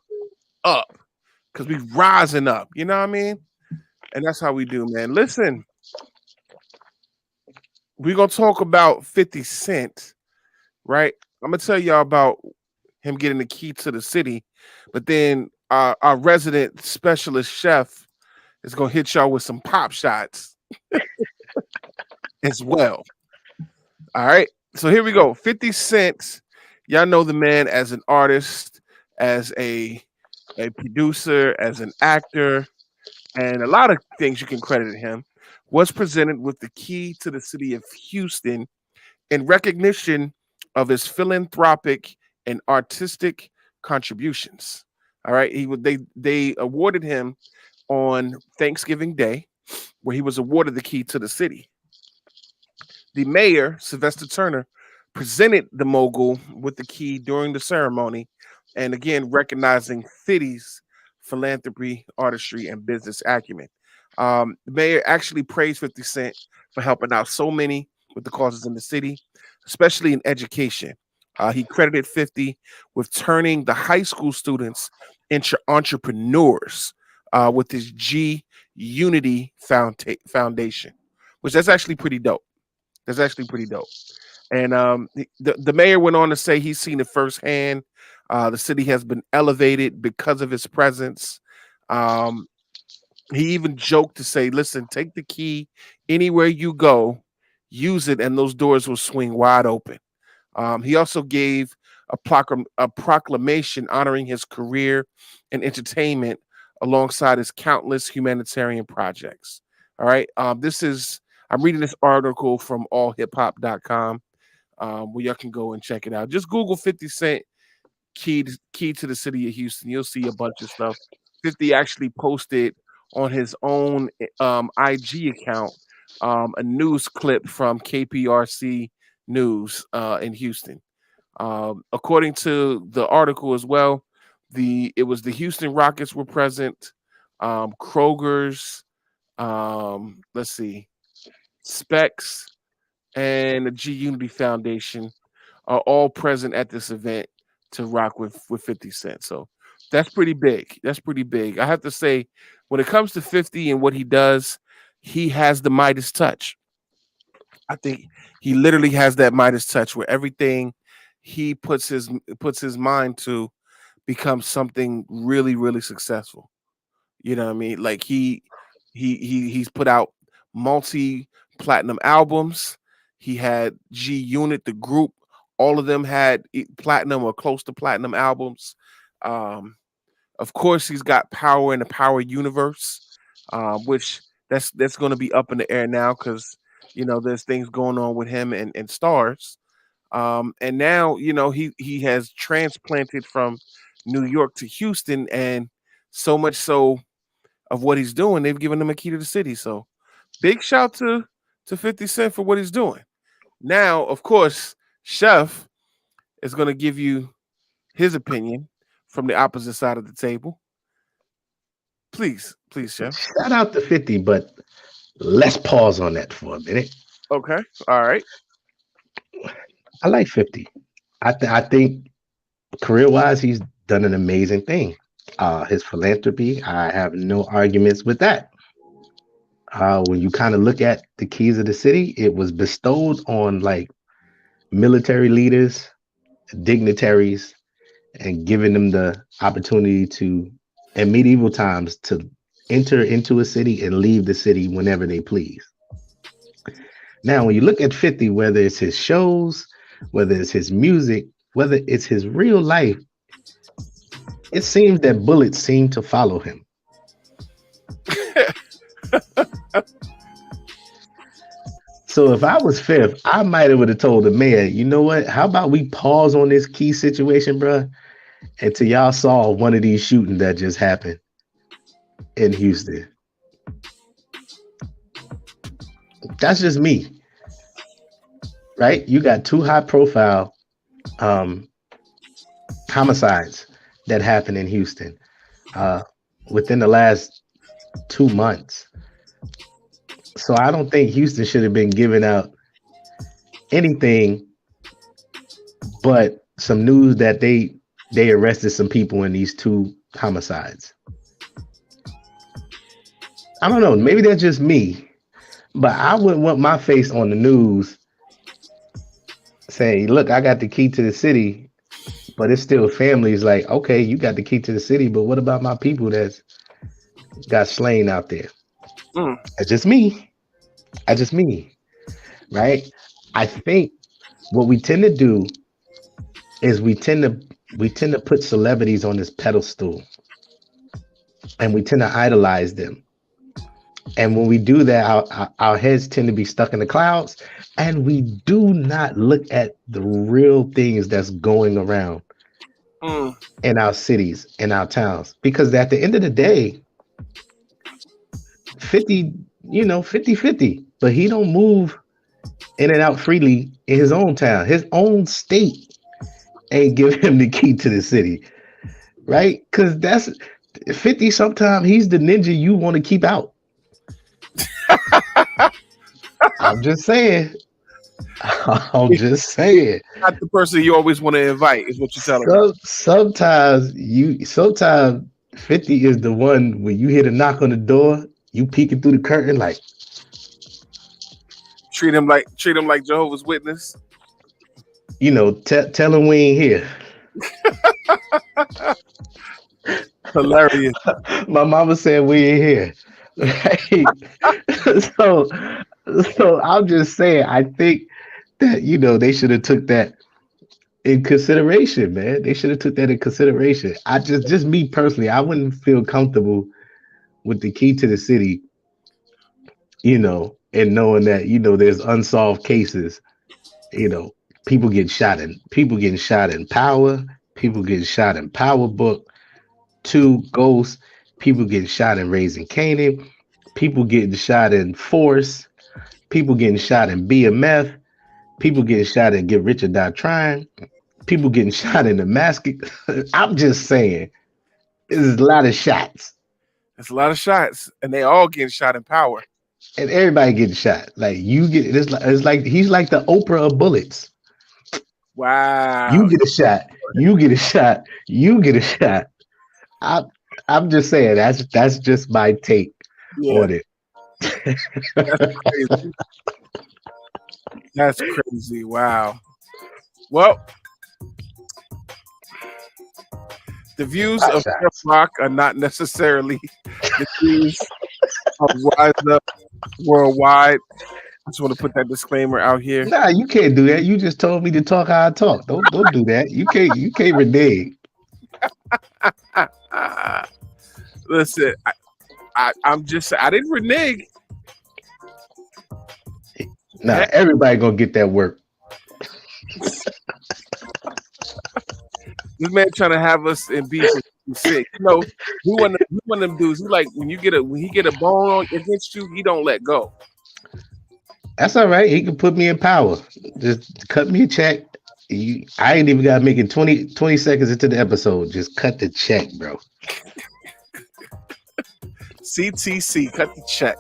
up. Because we rising up. You know what I mean? And that's how we do, man. Listen, we're going to talk about 50 Cent, right? I'm going to tell y'all about him getting the key to the city. But then our resident specialist chef is going to hit y'all with some pop shots as well. All right. So here we go. 50 Cent. Y'all know the man as an artist, as a producer, as an actor, and a lot of things you can credit him. Was presented with the key to the city of Houston in recognition of his philanthropic and artistic contributions. All right. They awarded him on Thanksgiving Day, where he was awarded the key to the city. The mayor, Sylvester Turner, presented the mogul with the key during the ceremony, and again, recognizing city's philanthropy, artistry, and business acumen. The mayor actually praised 50 Cent for helping out so many with the causes in the city, especially in education. He credited 50 with turning the high school students into entrepreneurs with his G Unity Foundation, which that's actually pretty dope. That's actually pretty dope. And the mayor went on to say he's seen it firsthand. The city has been elevated because of his presence. Um, he even joked to say, "Listen, take the key anywhere you go, use it, and those doors will swing wide open." He also gave a proclamation honoring his career in entertainment alongside his countless humanitarian projects. All right. I'm reading this article from allhiphop.com where y'all can go and check it out. Just Google 50 Cent key to the city of Houston. You'll see a bunch of stuff. 50 actually posted on his own IG account a news clip from KPRC News in Houston. According to the article as well, it was the Houston Rockets were present, Kroger's, let's see, Specs, and the G Unity Foundation are all present at this event to rock with 50 Cent. So that's pretty big. That's pretty big. I have to say, when it comes to 50 and what he does, he has the Midas touch. I think he literally has that Midas touch where everything he puts his mind to becomes something really, really successful. You know what I mean? Like he's put out multi-platinum albums. He had G Unit, the group, all of them had platinum or close to platinum albums. Of course, he's got Power in the Power Universe, which that's going to be up in the air now because there's things going on with him and Stars. And now he has transplanted from New York to Houston, and so much so of what he's doing, they've given him a key to the city. So big shout to 50 Cent for what he's doing. Now, of course, Chef is going to give you his opinion from the opposite side of the table. Please, Chef. Shout out to 50, but let's pause on that for a minute. Okay. All right. I like 50. I think career-wise, he's done an amazing thing. His philanthropy, I have no arguments with that. When you kind of look at the keys of the city, it was bestowed on like military leaders, dignitaries, and giving them the opportunity to, in medieval times, to enter into a city and leave the city whenever they please. Now, when you look at 50, whether it's his shows, whether it's his music, whether it's his real life, it seems that bullets seem to follow him. So if I was Fifth, I might have told the mayor, you know what? How about we pause on this key situation, bro, until y'all saw one of these shootings that just happened in Houston. That's just me, right? You got two high-profile homicides that happened in Houston within the last 2 months. So I don't think Houston should have been giving out anything but some news that they arrested some people in these two homicides. I don't know. Maybe that's just me, but I wouldn't want my face on the news saying, look, I got the key to the city, but it's still families like, okay, you got the key to the city, but what about my people that's got slain out there? That's just me. Right? I think what we tend to do is we tend to put celebrities on this pedestal and we tend to idolize them. And when we do that, our heads tend to be stuck in the clouds, and we do not look at the real things that's going around in our cities, in our towns. Because at the end of the day, 50, 50-50, but he don't move in and out freely in his own town. His own state ain't give him the key to the city, right? Because that's 50. Sometimes he's the ninja you want to keep out. I'm just saying. I'm just saying. Not the person you always want to invite, is what you're telling me. Sometimes 50 is the one when you hear the knock on the door, you peeking through the curtain like, Treat him like Jehovah's Witness. tell him we ain't here. Hilarious. My mama said we ain't here. Right? so so I'm just saying, I think that they should have took that in consideration, man. They should have took that in consideration. I just me personally, I wouldn't feel comfortable with the key to the city, and knowing that, there's unsolved cases, you know, people getting shot in Power, people getting shot in Power Book, Two Ghosts, people getting shot in Raising Canaan, people getting shot in Force, people getting shot in BMF, people getting shot in Get Rich or Die Trying, people getting shot in the mask. I'm just saying, there's a lot of shots. It's a lot of shots, and they all getting shot in Power. And everybody getting shot. Like you get it's like he's like the Oprah of bullets. Wow. You get a shot. You get a shot. You get a shot. I, I'm just saying that's just my take on it. That's crazy. That's crazy. Wow. Well, the views of Chef Rock are not necessarily the views of Rise Up Worldwide. I just want to put that disclaimer out here. Nah, you can't do that. You just told me to talk how I talk. Don't do that. You can't renege. Listen, I'm just I didn't renege. Nah, everybody gonna get that work. This man trying to have us in beef and sick. He one of them dudes. He like when he get a bone against you, he don't let go. That's all right. He can put me in Power. Just cut me a check. I ain't even got to make it 20 seconds into the episode. Just cut the check, bro. CTC, cut the check.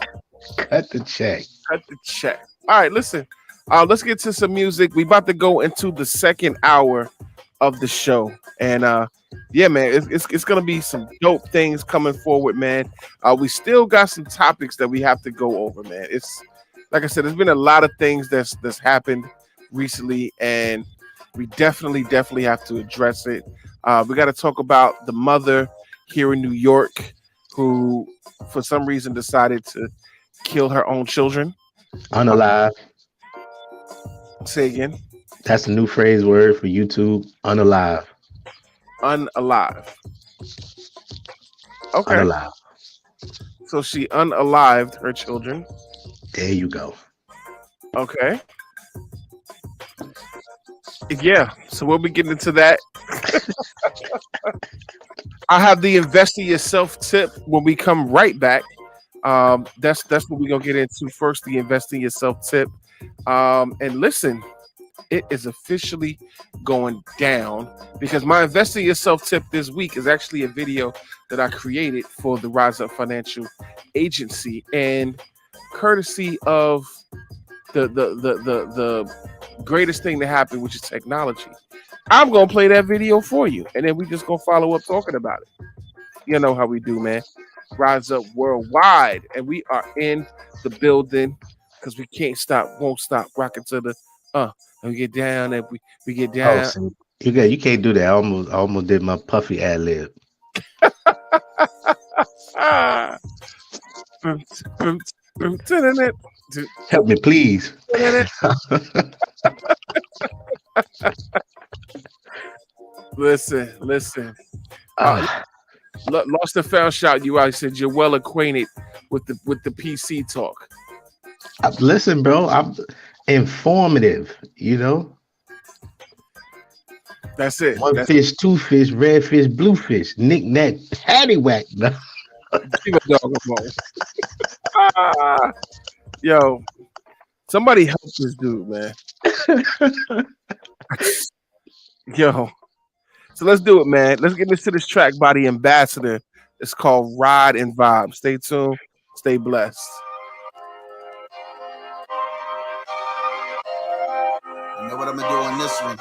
Cut the check. Cut the check. All right, listen. Let's get to some music. We about to go into the second hour of the show, and yeah, man, it's gonna be some dope things coming forward, man. We still got some topics that we have to go over, man. It's like I said, there's been a lot of things that's happened recently, and we definitely have to address it. We got to talk about the mother here in New York who, for some reason, decided to kill her own children. Unalive. Say again. That's a new phrase word for YouTube. Unalive. Unalive. Okay. Unalive. So she unalived her children. There you go. Okay. Yeah. So we'll be getting into that. I have the invest in yourself tip when we come right back. That's what we're gonna get into first. The invest in yourself tip. And listen, it is officially going down because my invest in yourself tip this week is actually a video that I created for the Rise Up Financial Agency, and courtesy of the greatest thing to happen, which is technology. I'm gonna play that video for you, and then we just gonna follow up talking about it. You know how we do, man. Rise Up Worldwide, and we are in the building because we can't stop, won't stop, rocking to the and we get down, and we get down. Oh, so you can't do that. I almost did my Puffy ad lib. Help me, please. Listen. Lost and found shout you out. He said you're well acquainted with the PC talk. Listen, bro, I'm informative, That's it. One fish, two fish, red fish, blue fish, knick-knack, paddywhack. Give a dog a bone. Yo, somebody help this dude, man. Yo. So let's do it, man. Let's get into this track by the Ambassador. It's called Ride and Vibe. Stay tuned. Stay blessed. what I'm gonna do on this one.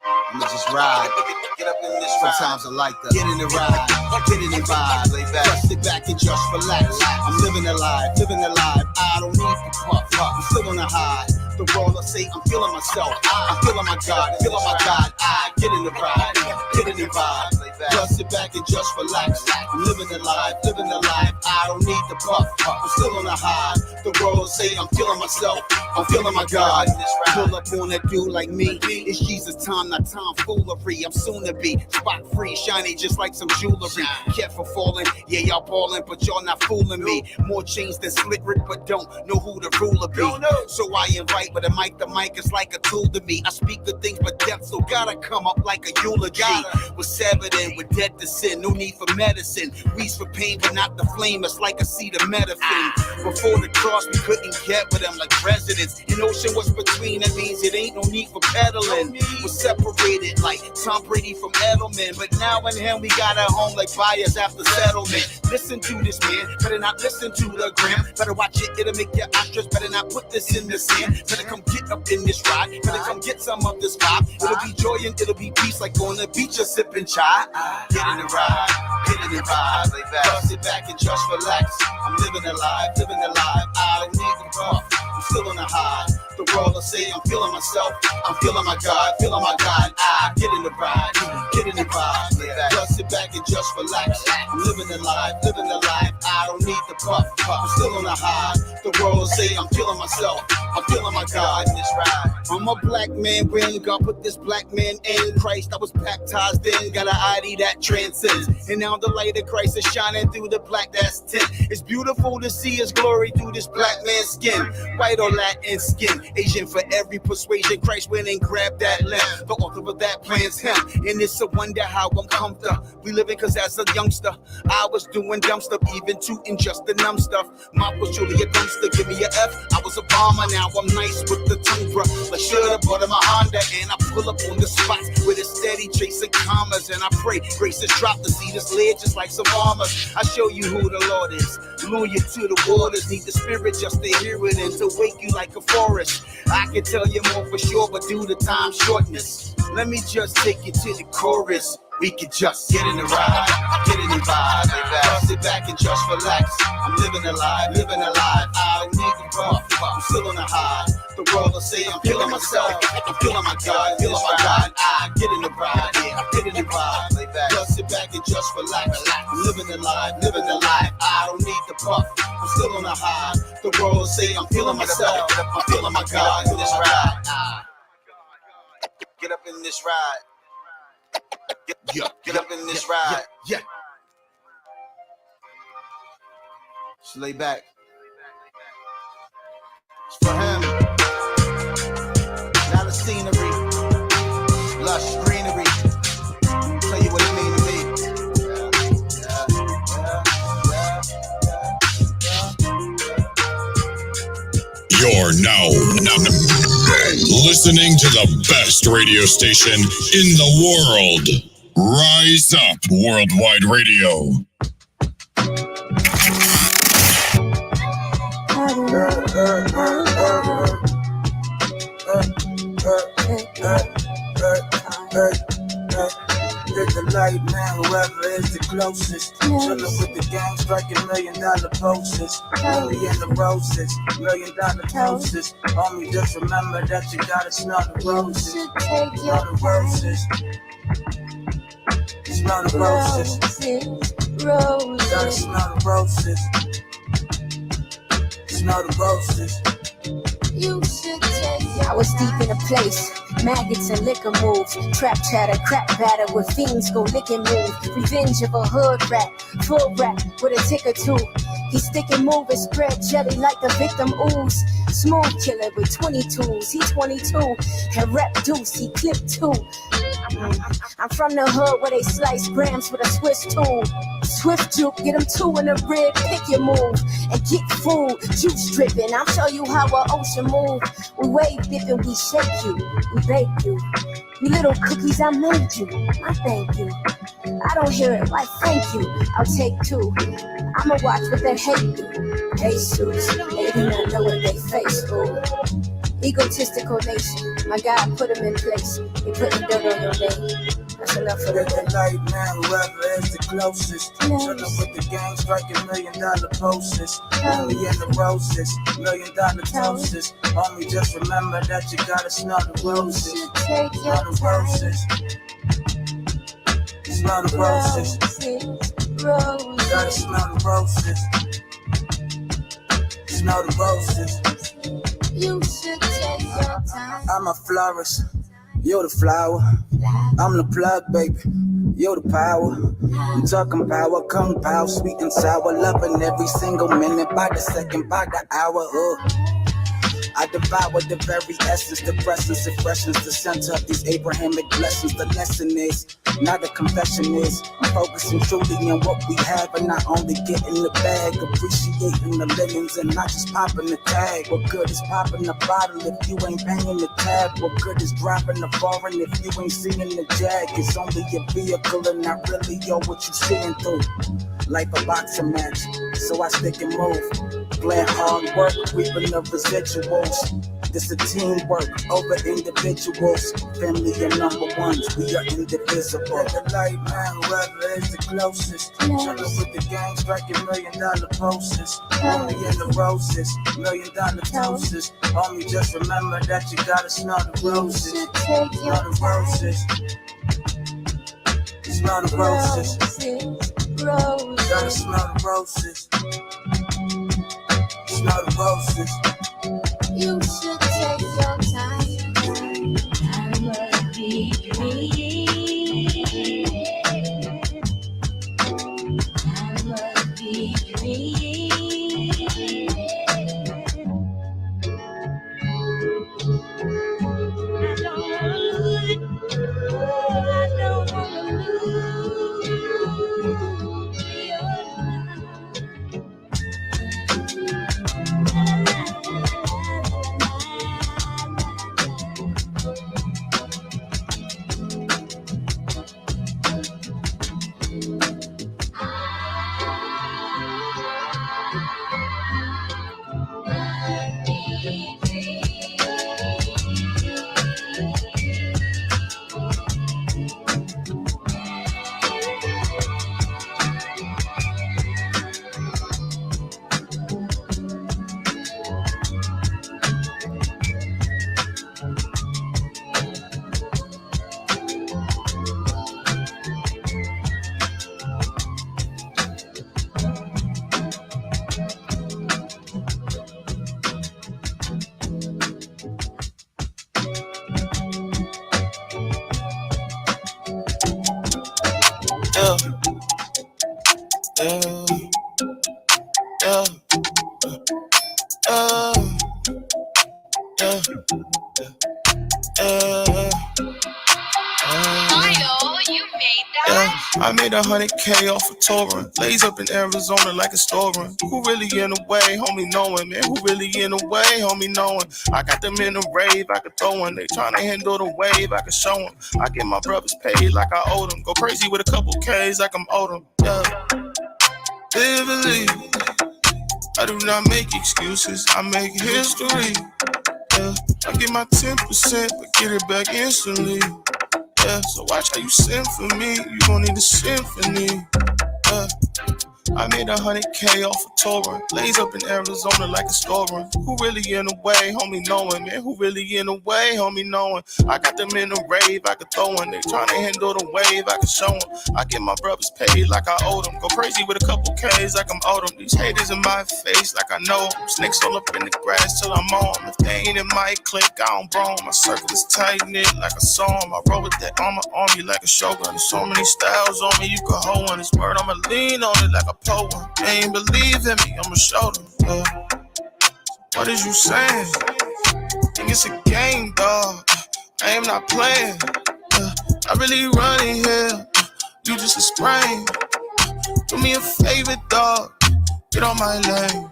I'ma just ride. Get up in this ride. Sometimes I like to get in the ride, get in the vibe, lay back, sit back and just relax. I'm living a life, I don't need to puff. I'm still on the high. The world I say I'm feeling myself. I'm feeling my God, I get in the ride, get in the vibe. Just sit back and just relax. I'm living a life, I don't need to puff. I'm still on the high. The world say I'm feeling myself. I'm feeling my God. Pull up on a dude like me. It's Jesus time, not time foolery. I'm soon to be spot free, shiny just like some jewelry. Careful falling, yeah, y'all balling, but y'all not fooling me. More chains than Slick Rick, but don't know who the ruler be. So I invite, but the mic is like a tool to me. I speak the things, but depth, so gotta come up like a eulogy. Was evident with dead to sin, no need for medicine. Weeds for pain, but not the flame. It's like a seed of metaphane. Before the cross, we couldn't get with them like presidents. An ocean was between, that means it ain't no need for peddling. We're separated like Tom Brady from Edelman, but now and then we got a home like buyers after settlement. Listen to this, man, better not listen to the gram. Better watch it, it'll make your ostrich. Better not put this in the sand. Better come get up in this ride. Better come get some of this vibe. It'll be joy and it'll be peace, like on the beach or sipping chai. Get in the ride, get in the vibe. Lay back, sit back and just relax. I'm living a life, I don't need to puff. I'm still on the high. The world will say I'm feeling myself. I'm feeling my God, I get in the ride, get in the vibe. Just sit back and just relax. I'm living a life, I don't need to puff. I'm still on the high. The world will say I'm feeling myself. I'm feeling my God in this ride. I'm a black man when God put this black man in Christ. I was baptized in, got an ID that transcends. And now the light of Christ is shining through the black that's tint. It's beautiful to see his glory through this black man's skin. White or Latin skin, Asian for every persuasion. Christ went and grabbed that lamp. The author of that plan's him. And it's a wonder how I'm comfortable. We living cause as a youngster, I was doing dumb stuff, even tooting just the numb stuff. Mop was truly a dumpster, give me a F. I was a bomber, now I'm nice with the Tundra. I should've bought him a Honda, and I pull up on the spots with a steady chasing commas. And I pray grace is dropped to see this lid just like some farmers. I show you who the Lord is, lure you to the waters. Need the spirit just to hear it and to wake you like a forest. I can tell you more for sure, but due to time shortness, let me just take you to the chorus. We can just get in the ride, get in the vibe, just sit back and just relax. I'm living a life, I don't need to puff. I'm still on the high. The world will say I'm feeling myself. I'm feeling my God, I get in the ride, yeah, get in the vibe. Just sit back and just relax. I'm living a life, I don't need to puff. I'm still on the high. The world will say I'm feeling myself. I'm feeling my God in this ride. Get up in this ride. Get up in this ride. Yeah. Just lay back. It's for him. Not a scenery, lush greenery. Tell you what it mean to me. You're now listening to the best radio station in the world. Rise Up Worldwide Radio. The light man, whoever is the closest. Chillin' with the gang, striking $1 million poses. Million the roses, $1 million toasts. Homie, just remember that you gotta smell the roses. Smell the roses. Smell the roses. Gotta smell the roses. Smell the roses. You should take it. I was deep in a place. Maggots and liquor moves. Trap chatter, crap batter with fiends go lick and move. Revenge of a hood rat. Full rap with a tick or two. He stick and move and spread jelly like the victim ooze. Smooth killer with 22s. He 22 and rep deuce. He clip 2. I'm from the hood where they slice grams with a Swiss tool. Swift juke, get them 2 in the rib, pick your move, and get food, juice dripping. I'll show you how an ocean move. We wave dipping, we shake you, we bake you. You little cookies, I made you, I thank you. I don't hear it like thank you, I'll take 2. I'ma watch what they hate do. Jesus, they do not know what they face, ooh. Egotistical nation. My God put him in place. He put the dirt on your name. That's enough for the day. Light man, whoever is the closest. Chillin' with the gang, striking $1 million poses. Only in the roses, $1 million toasters. Homie, just remember that you gotta smell the roses. Smell the roses. Smell the roses. Gotta smell the roses. Smell the roses. You should take your time. I'm a florist. You're the flower. I'm the plug, baby. You're the power. I'm talking power, kung pao, sweet and sour. Loving every single minute, by the second, by the hour. I devour the very essence, the presence, the freshness, the center of these Abrahamic blessings. The lesson is, not a confession is, I'm focusing truly on what we have and not only getting the bag, appreciating the linens and not just popping the tag. What good is popping the bottle if you ain't banging the tab? What good is driving the foreign if you ain't seeing the jag? It's only a vehicle and not really what you seeing through. Life a boxing match, so I stick and move. Playing hard work, reaping the residuals. This a teamwork over individuals. Family are number ones, we are indivisible. The light man, whoever is the closest. Chillin' with the gang, striking $1 million poses. Only in the roses, $1 million toasters. Homie, just remember that you gotta smell the roses. Smell the roses. Smell the roses. Gotta smell the roses. Smell the roses. You should take your time. I must be free. I must be free. I don't wanna lose it. I don't wanna lose your love. I made 100K off of touring. Lays up in Arizona like a storeroom. Who really in the way, homie, knowing, man? Who really in the way, homie, knowing? I got them in a rave, I could throw one. They tryna handle the wave, I could show them. I get my brothers paid like I owe them. Go crazy with a couple K's like I'm owed them. Yeah. Vividly, I do not make excuses, I make history. Yeah. I get my 10%, but get it back instantly. Yeah, so watch how you sing for me. You gon' need a symphony. Yeah. I made 100K off of touring. Lays up in Arizona like a storeroom. Who really in the way, homie, knowing, man? Who really in the way, homie, knowing? I got them in a rave, I could throw one. They tryna handle the wave, I could show them. I get my brothers paid like I owe them. Go crazy with a couple K's like I'm owed them. These haters in my face like I know them. Snakes all up in the grass till I'm on them. If they ain't in my clique, I don't bro 'em. My circle is tight-knit like a song. I roll with that armor on me like a shogun. There's so many styles on me, you can hold one. This word, I'ma lean on it like a pole one. They ain't believe in me, I'ma show them. What is you saying? Think it's a game, dog. I am not playing. I really run in here. You just a sprain. Do me a favor, dog. Get on my lane.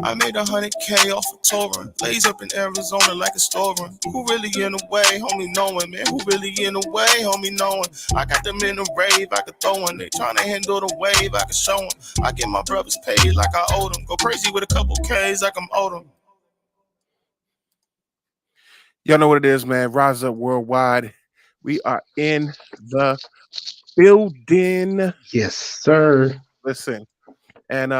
I made 100K off of touring. Lays up in Arizona like a storeroom. Who really in the way, homie, knowing, man? Who really in the way, homie, knowing? I got them in a rave, I could throw one. They tryna handle the wave, I could show them. I get my brothers paid like I owe them. Go crazy with a couple K's like I'm owed them. Y'all know what it is, man. Rise Up Worldwide. We are in the building. Yes, sir. Listen, and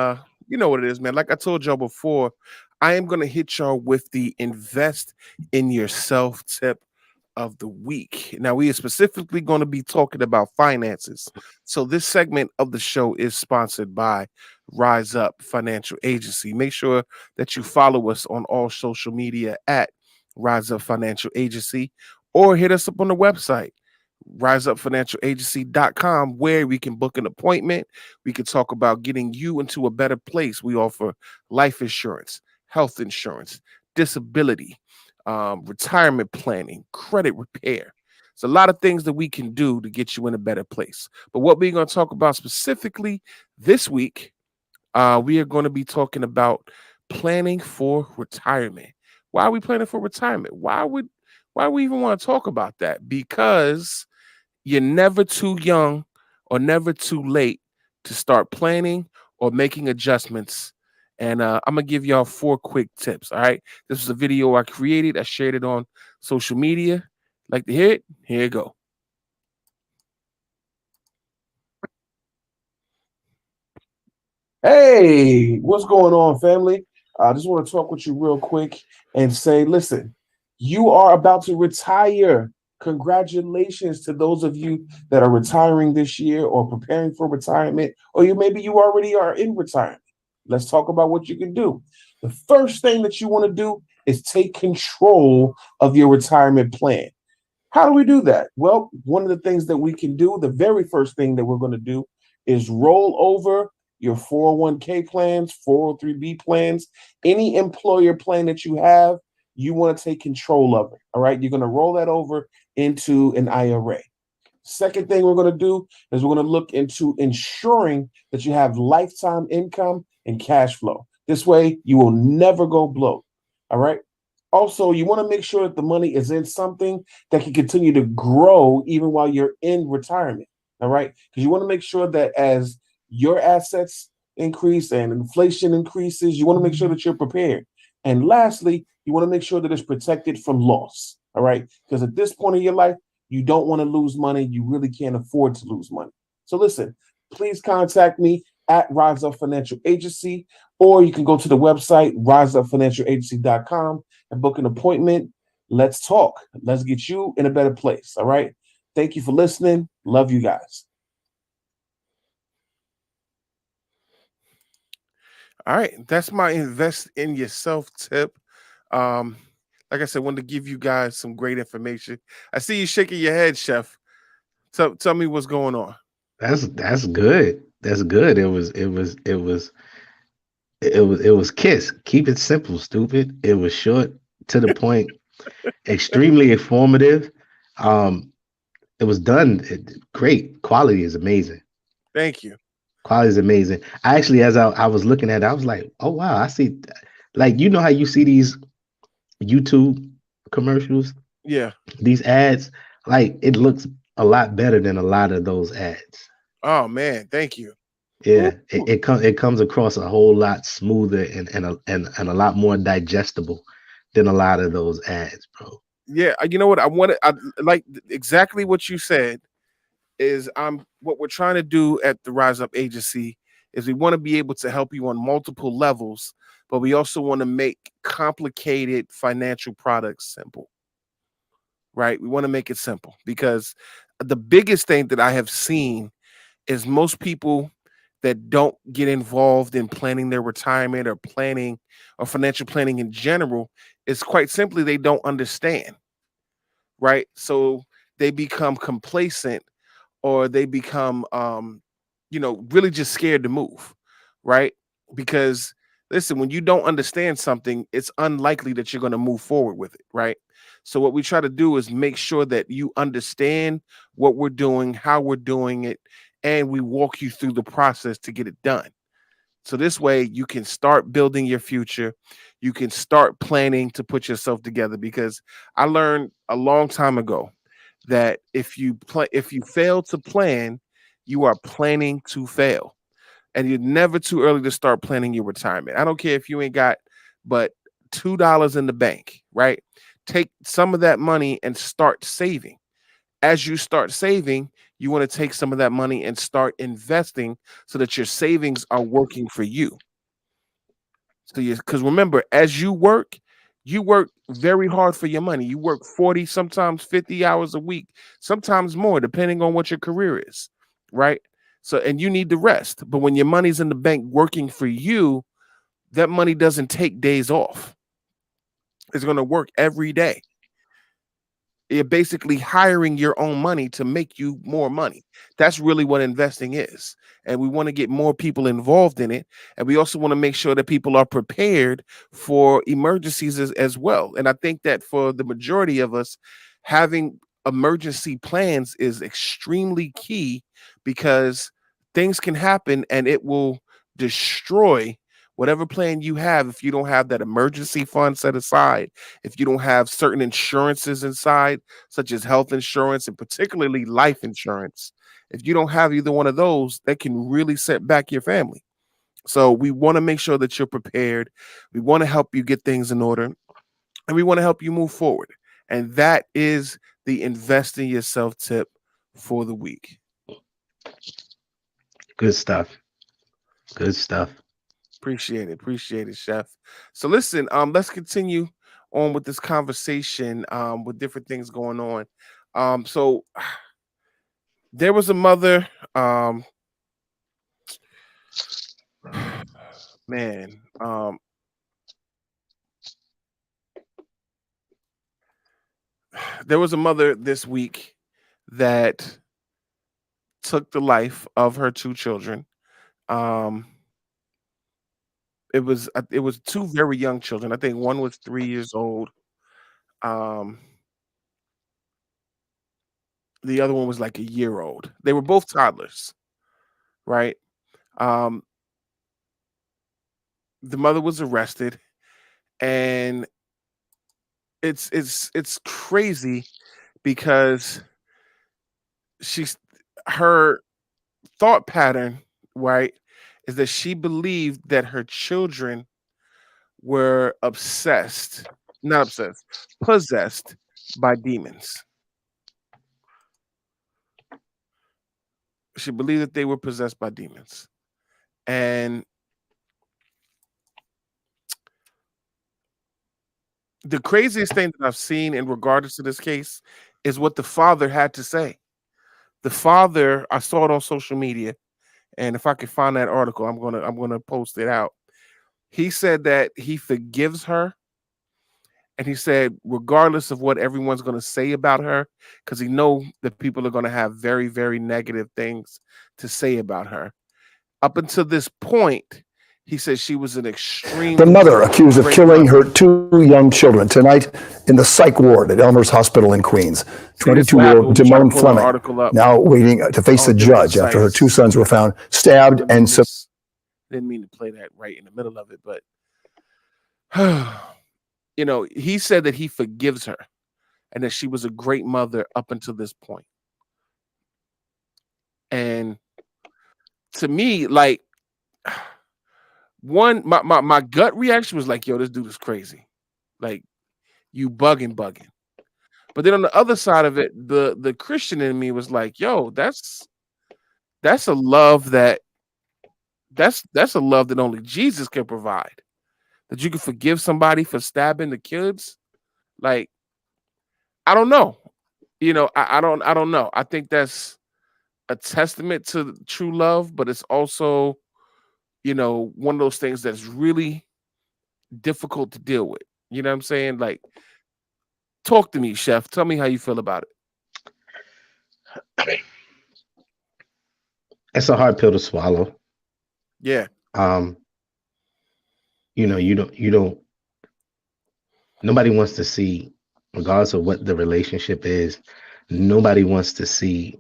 you know what it is, man. Like I told y'all before, I am gonna hit y'all with the invest in yourself tip of the week. Now, we are specifically going to be talking about finances. So, this segment of the show is sponsored by Rise Up Financial Agency. Make sure that you follow us on all social media at Rise Up Financial Agency or hit us up on the website riseupfinancialagency.com, where we can book an appointment. We can talk about getting you into a better place. We offer life insurance, health insurance, disability, retirement planning, credit repair. It's a lot of things that we can do to get you in a better place. But what we're going to talk about specifically this week, we are going to be talking about planning for retirement. Why are we planning for retirement? Why we even want to talk about that? Because you're never too young or never too late to start planning or making adjustments. And I'm going to give y'all 4 quick tips. All right. This was a video I created. I shared it on social media. Like to hear it? Here you go. Hey, what's going on, family? I just want to talk with you real quick and say, listen, you are about to retire. Congratulations to those of you that are retiring this year or preparing for retirement, or maybe you already are in retirement. Let's talk about what you can do. The first thing that you want to do is take control of your retirement plan. How do we do that? Well, one of the things that we can do, the very first thing that we're going to do is roll over your 401k plans, 403b plans, any employer plan that you have, you want to take control of it. All right. You're going to roll that over into an IRA. Second thing we're going to do is we're going to look into ensuring that you have lifetime income and cash flow. This way, you will never go broke. All right. Also, you want to make sure that the money is in something that can continue to grow even while you're in retirement. All right. Because you want to make sure that as your assets increase and inflation increases, you want to make sure that you're prepared. And lastly, you want to make sure that it's protected from loss. All right. Because at this point in your life, you don't want to lose money. You really can't afford to lose money. So listen, please contact me at Rise Up Financial Agency, or you can go to the website, riseupfinancialagency.com, and book an appointment. Let's talk. Let's get you in a better place. All right. Thank you for listening. Love you guys. All right. That's my invest in yourself tip. Like I said, wanted to give you guys some great information. I see you shaking your head, Chef. Tell me what's going on. That's good. That's good. It was Kiss. Keep it simple, stupid. It was short, to the point, extremely informative. Um, it was done great. Quality is amazing. Thank you. Quality is amazing. I actually, as I was looking at it, I was like, oh wow, I see. Like, you know how you see these YouTube commercials, Yeah. these ads, like it looks a lot better than a lot of those ads. Oh man, thank you. Yeah, it comes across a whole lot smoother and a lot more digestible than a lot of those ads, bro. Yeah, you know what? I like exactly what you said. Is what we're trying to do at the Rise Up Agency is we want to be able to help you on multiple levels, but we also want to make complicated financial products simple. Right? We want to make it simple because the biggest thing that I have seen is most people that don't get involved in planning their retirement or planning or financial planning in general is quite simply they don't understand. Right? So they become complacent or they become really just scared to move, right? Because listen, when you don't understand something, it's unlikely that you're going to move forward with it, right? So what we try to do is make sure that you understand what we're doing, how we're doing it, and we walk you through the process to get it done. So this way you can start building your future. You can start planning to put yourself together because I learned a long time ago that if you fail to plan, you are planning to fail. And you're never too early to start planning your retirement. I don't care if you ain't got but $2 in the bank, right? take some of that money and start saving. As you start saving, you want to take some of that money and start investing so that your savings are working for you. So you, because remember, as you work very hard for your money. You work 40, sometimes 50 hours a week, sometimes more, depending on what your career is, right? So, and you need the rest. But when your money's in the bank working for you, that money doesn't take days off. It's going to work every day. You're basically hiring your own money to make you more money. That's really what investing is. And we want to get more people involved in it. And we also want to make sure that people are prepared for emergencies as well. And I think that for the majority of us, having emergency plans is extremely key because things can happen and it will destroy whatever plan you have if you don't have that emergency fund set aside, if you don't have certain insurances inside, such as health insurance and particularly life insurance. If you don't have either one of those, that can really set back your family. So we want to make sure that you're prepared. We want to help you get things in order and we want to help you move forward. And that is the invest in yourself tip for the week. Good stuff. Good stuff. Appreciate it, Chef. So listen, let's continue on with this conversation with different things going on. So there was a mother, man, there was a mother this week that took the life of her two children. Um, it was two very young children. I think one was 3 years old. Um, the other one was like a year old. They were both toddlers, right? Um, the mother was arrested, and it's crazy because she's her thought pattern, right, is that she believed that her children were not obsessed, possessed by demons. She believed that they were possessed by demons. And the craziest thing that I've seen in regards to this case is what the father had to say. The father, I saw it on social media, and if I could find that article, I'm gonna post it out. He said that he forgives her, and he said, regardless of what everyone's gonna say about her, because he know that people are gonna have very, very negative things to say about her. Up until this point, he said she was an extremely The mother accused of great killing mother. her two young children tonight in the psych ward at Elmer's Hospital in Queens. See, this is what happened 22-year-old when we try to Damone pull an Fleming article up now waiting to face the on different judge after her two sites. sons were found stabbed Let me and just didn't mean to play that right in the middle of it, but you know, he said that he forgives her and that she was a great mother up until this point. And to me, like my gut reaction was like, yo, this dude is crazy. Like you bugging. But then on the other side of it, the Christian in me was like, yo, that's a love that's a love that only Jesus can provide. That you can forgive somebody for stabbing the kids. Like, I don't know. You know, I don't know. I think that's a testament to true love, but it's also, you know, one of those things that's really difficult to deal with. You know what I'm saying? Like, talk to me, Chef. Tell me how you feel about it. It's a hard pill to swallow. Yeah. You know, you don't nobody wants to see, regardless of what the relationship is, nobody wants to see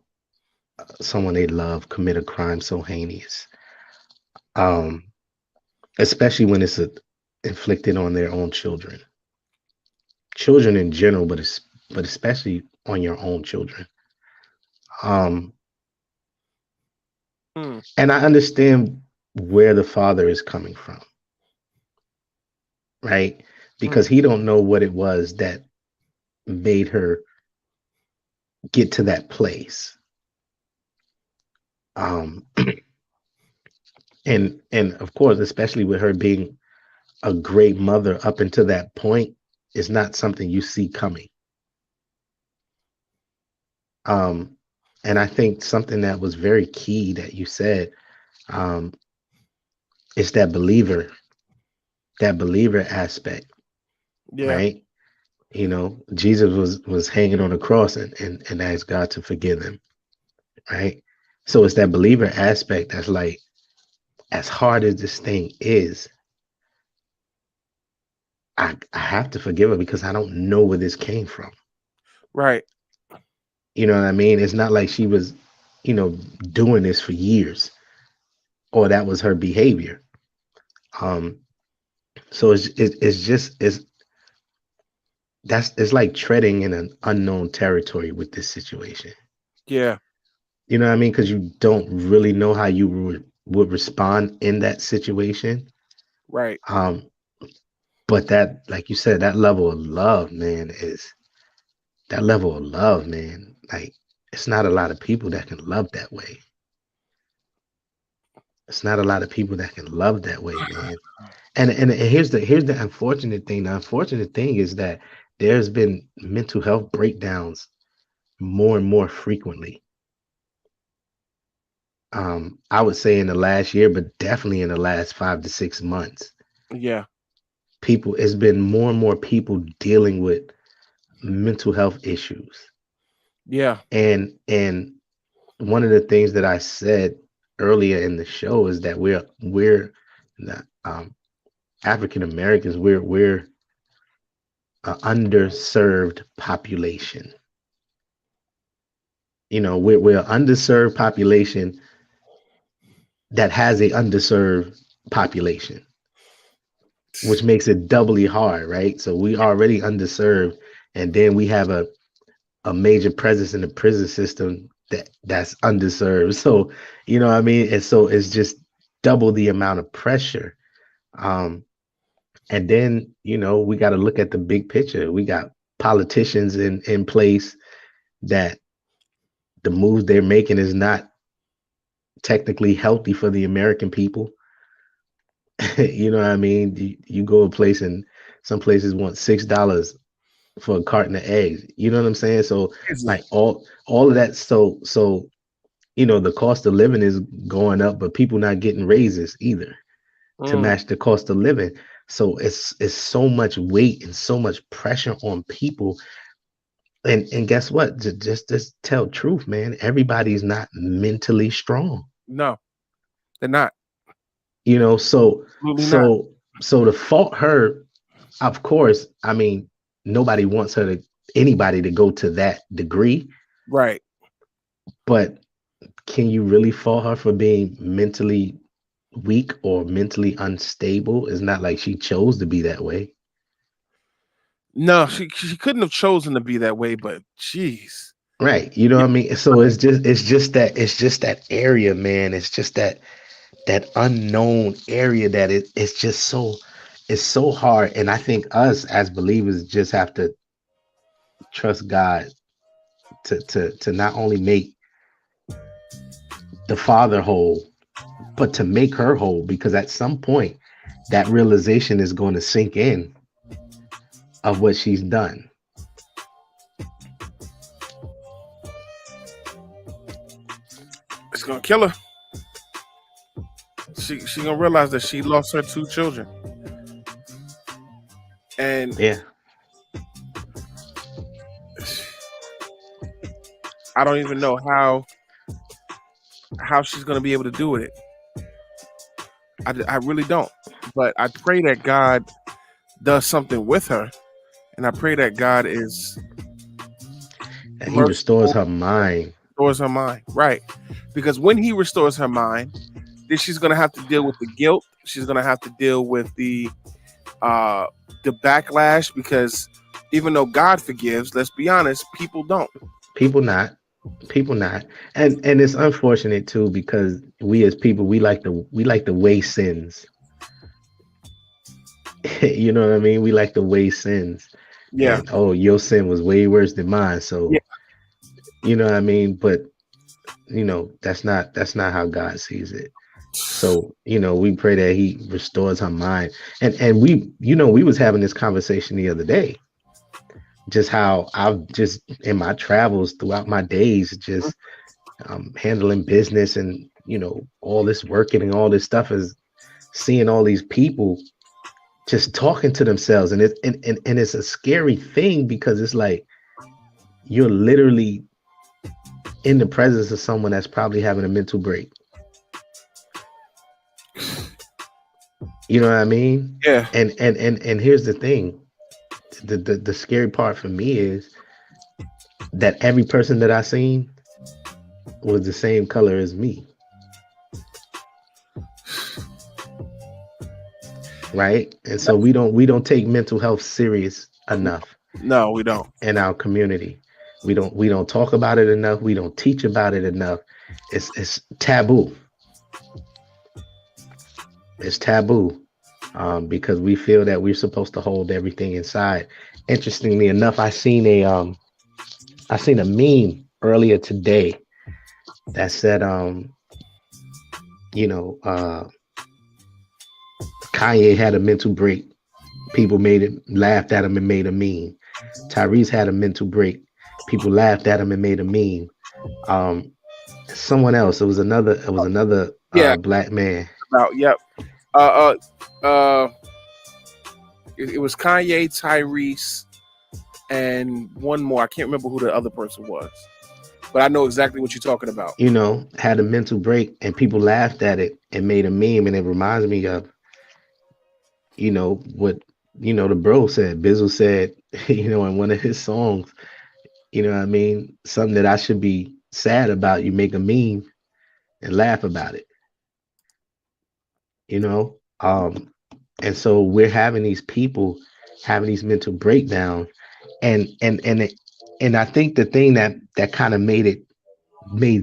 someone they love commit a crime so heinous. Especially when it's inflicted on their own children. Children in general, but especially on your own children. And I understand where the father is coming from, right? Because he don't know what it was that made her get to that place. Um, and of course, especially with her being a great mother up until that point, is not something you see coming. And I think something that was very key that you said, um, is that believer aspect, Yeah. right? You know, Jesus was hanging on the cross and asked God to forgive him, right? So it's that believer aspect that's like, as hard as this thing is, I have to forgive her because I don't know where this came from. Right. You know what I mean? It's not like she was, doing this for years, or that was her behavior. Um, so it's like treading in an unknown territory with this situation. Yeah. You know what I mean? Because you don't really know how you would respond in that situation. Right. But that, like you said, that level of love, man, like, it's not a lot of people that can love that way. It's not a lot of people that can love that way, man. And here's the unfortunate thing. The unfortunate thing is that there's been mental health breakdowns more and more frequently. I would say in the last year, but definitely in the last 5 to 6 months. Yeah. It's been more and more people dealing with mental health issues. Yeah. And one of the things that I said earlier in the show is that we're the, African Americans, we're an underserved population. We're an underserved population that has a underserved population, which makes it doubly hard, right? So we already underserved, and then we have a major presence in the prison system that's underserved. So, you know what I mean? And so it's just double the amount of pressure. And then, we got to look at the big picture. We got politicians in place that the moves they're making is not technically healthy for the American people. You know what I mean? You go a place and some places want $6 for a carton of eggs. You know what I'm saying? So like all of that. So the cost of living is going up, but people not getting raises either to match the cost of living. So it's so much weight and so much pressure on people. And guess what? Just tell truth, man. Everybody's not mentally strong. No, they're not. So Absolutely not. so to fault her, of course, I mean, nobody wants anybody to go to that degree. Right. But can you really fault her for being mentally weak or mentally unstable? It's not like she chose to be that way. No, she couldn't have chosen to be that way, but geez. Right. You know what I mean? So it's just that area, man. It's just that unknown area that it's just so hard. And I think us as believers just have to trust God to not only make the father whole, but to make her whole, because at some point that realization is going to sink in of what she's done. It's gonna kill her. She gonna realize that she lost her 2 children. And yeah, I don't even know how she's gonna be able to do it. I really don't. But I pray that God does something with her, and I pray that God is and he restores her mind. Restores her mind, right? Because when he restores her mind, then she's gonna have to deal with the guilt. She's gonna have to deal with the backlash, because even though God forgives, let's be honest, people don't. People not. And it's unfortunate too, because we as people, we like to weigh sins. You know what I mean? We like to weigh sins. Yeah. and oh, your sin was way worse than mine. So Yeah. you know what I mean. But that's not how God sees it. So we pray that He restores her mind. And we was having this conversation the other day, just how I've just in my travels throughout my days, just handling business and all this working and all this stuff, is seeing all these people just talking to themselves, and it's a scary thing, because it's like you're literally in the presence of someone that's probably having a mental break. You know what I mean? Yeah. And here's the thing. The scary part for me is that every person that I seen was the same color as me. Right? And so we don't take mental health serious enough. No, we don't. In our community. We don't talk about it enough. We don't teach about it enough. It's taboo. It's taboo. Because we feel that we're supposed to hold everything inside. Interestingly enough, I seen a meme earlier today that said, Kanye had a mental break. People laughed at him and made a meme. Tyrese had a mental break. People laughed at him and made a meme. Someone else. It was another black man. Yep. It was Kanye, Tyrese, and one more. I can't remember who the other person was, but I know exactly what you're talking about. Had a mental break, and people laughed at it and made a meme, and it reminds me of, what the bro said. Bizzle said, in one of his songs, what I mean, something that I should be sad about, you make a meme and laugh about it. And so we're having these people having these mental breakdowns, and I think the thing that kind of made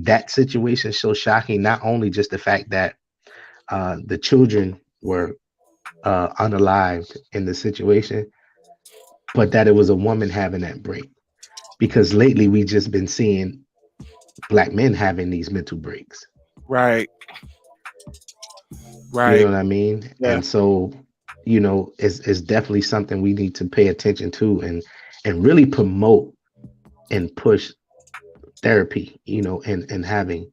that situation so shocking, not only just the fact that the children were unalived in the situation, but that it was a woman having that break. Because lately we just been seeing black men having these mental breaks. Right. You know what I mean? Yeah. And so, it's definitely something we need to pay attention to and really promote and push therapy, and having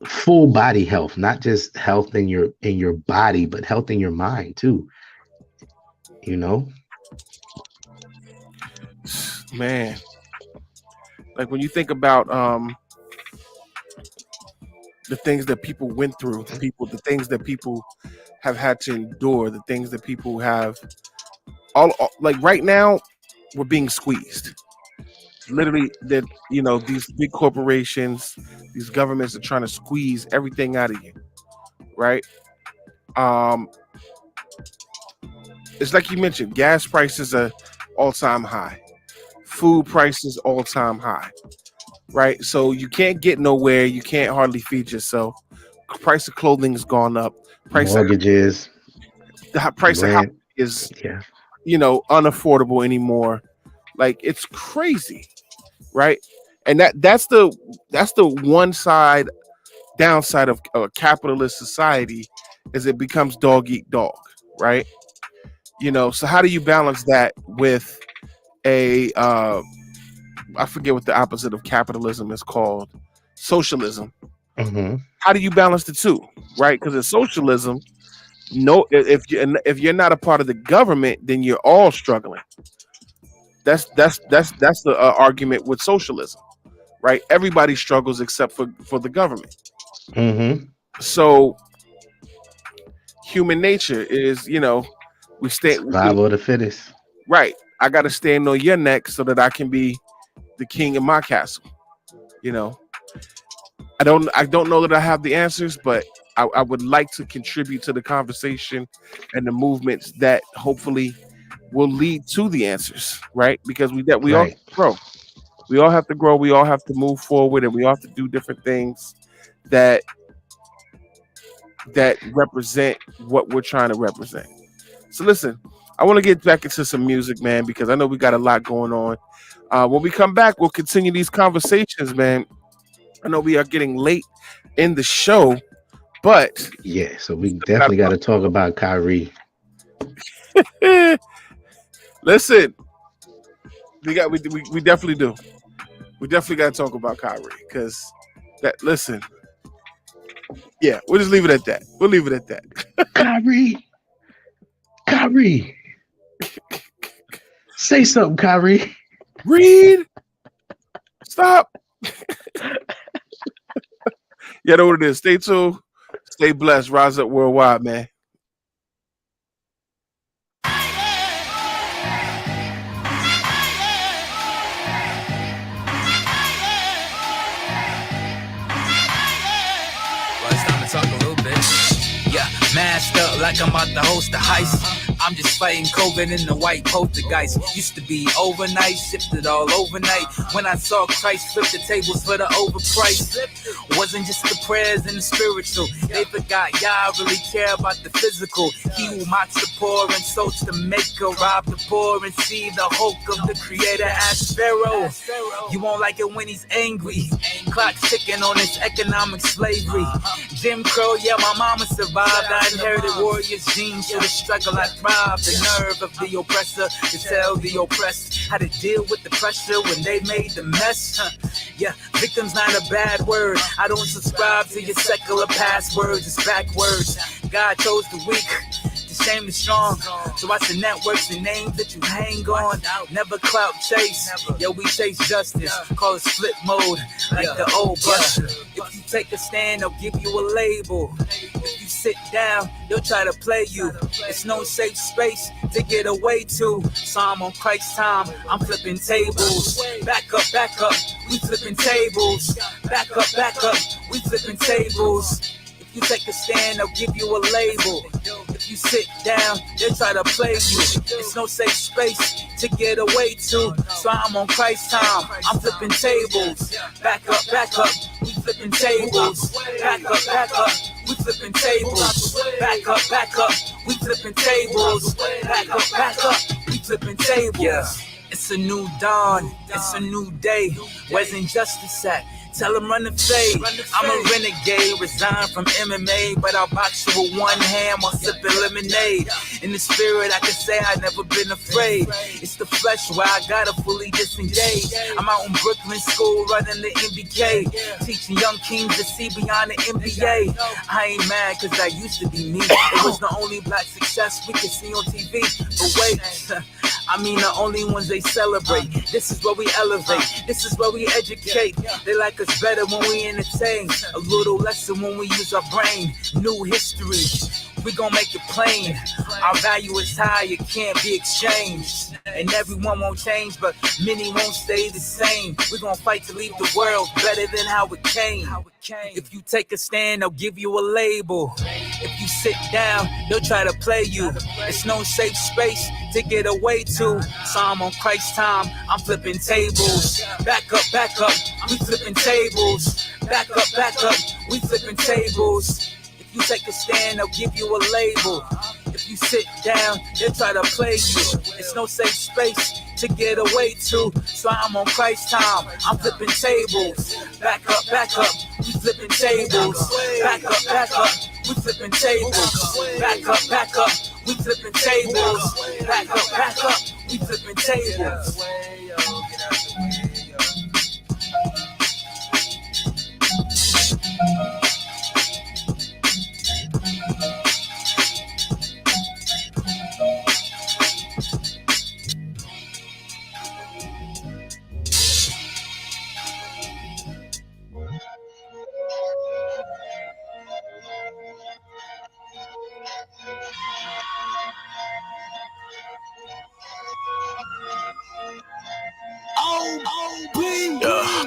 full body health, not just health in your body, but health in your mind too. Man, like when you think about the things that people went through, the things that people have had to endure, the things that people have all like right now, we're being squeezed. Literally, that these big corporations, these governments are trying to squeeze everything out of you, right? It's like you mentioned, gas prices are all-time high, food prices all-time high, right? So you can't get nowhere, you can't hardly feed yourself. Price of clothing has gone up. Mortgages, the price of house is unaffordable anymore. Like, it's crazy, right? And that's the one downside of a capitalist society, is it becomes dog eat dog, right? So how do you balance that with a I forget what the opposite of capitalism is called, socialism? Mm-hmm. How do you balance the two, right? Because in socialism, if you're not a part of the government, then you're all struggling. That's the argument with socialism, right? Everybody struggles except for the government. Mm-hmm. So human nature is, we stay survival of the fittest. Right. I got to stand on your neck so that I can be the king of my castle. I don't know that I have the answers, but I would like to contribute to the conversation and the movements that hopefully will lead to the answers, right? Because we all have to grow. We all have to grow. We all have to move forward, and we all have to do different things that represent what we're trying to represent. So listen, I want to get back into some music, man, because I know we got a lot going on. When we come back, we'll continue these conversations, man. I know we are getting late in the show, but Yeah, so we definitely got to talk about Kyrie. Listen, we definitely do. We definitely got to talk about Kyrie because that. Listen, yeah, we'll just leave it at that. We'll leave it at that. Kyrie, say something, Kyrie. Read. Stop. Yeah, know what it is. Stay tuned. Stay blessed. Rise up worldwide, man. Talk a little bit. Yeah, masked up like I'm about to host a heist. I'm just fighting COVID in the white poltergeist. Used to be overnight, shifted all overnight. When I saw Christ flip the tables for the overpriced. Wasn't just the prayers and the spiritual. They forgot y'all really care about the physical. He who mocks the poor and insults the maker, rob the poor and see the hope of the creator as Pharaoh. You won't like it when he's angry. Clock ticking on his economic slavery. Jim Crow, yeah, my mama survived. I inherited warriors' genes, so the struggle I thrived. The nerve of the oppressor to tell the oppressed how to deal with the pressure when they made the mess. Yeah, victim's not a bad word. I don't subscribe to your secular passwords. It's backwards. God chose the weak to shame the strong. So watch the networks and names that you hang on. Never clout chase. Yo, we chase justice. Call it split mode, like the old buster. If you take a stand, they'll give you a label. If you sit down, they'll try to play you. It's no safe space to get away to. So I'm on Christ's time, I'm flipping tables. Back up, we flipping tables. Back up, we flipping tables. If you take a stand, they'll give you a label. If you sit down, they'll try to play you. It's no safe space to get away to. So I'm on Christ's time, I'm flipping tables. Back up, we flipping tables. Back up, we flipping tables. Back up, we flipping tables. Back up, we flipping tables. Yeah. It's a new dawn, it's a new day. Where's injustice at? Tell them run the fade. I'm a renegade, resigned from MMA, but I'll box you with one hand while sipping lemonade. In the spirit, I can say I've never been afraid. It's the flesh where I gotta fully disengage. I'm out in Brooklyn school running the MBK, teaching young kings to see beyond the NBA. I ain't mad cause that used to be me. It was the only black success we could see on TV. But wait, I mean the only ones they celebrate. This is where we elevate, this is where we educate. They like us better when we entertain, a little lesser when we use our brain. New history, we gon' make it plain. Our value is high, it can't be exchanged. And everyone won't change, but many won't stay the same. We gon' fight to leave the world better than how it came. If you take a stand, they'll give you a label. If you sit down, they'll try to play you. It's no safe space to get away to. So I'm on Christ's time, I'm flipping tables. Back up, we flipping tables. Back up, we flipping tables. If you take a stand, they'll give you a label. If you sit down, they'll try to play you. It's no safe space to get away to. So I'm on Christ's time, I'm flipping tables. Back up, we flipping tables. Back up, we flipping tables. Back up, we flipping tables. Back up, we flipping tables.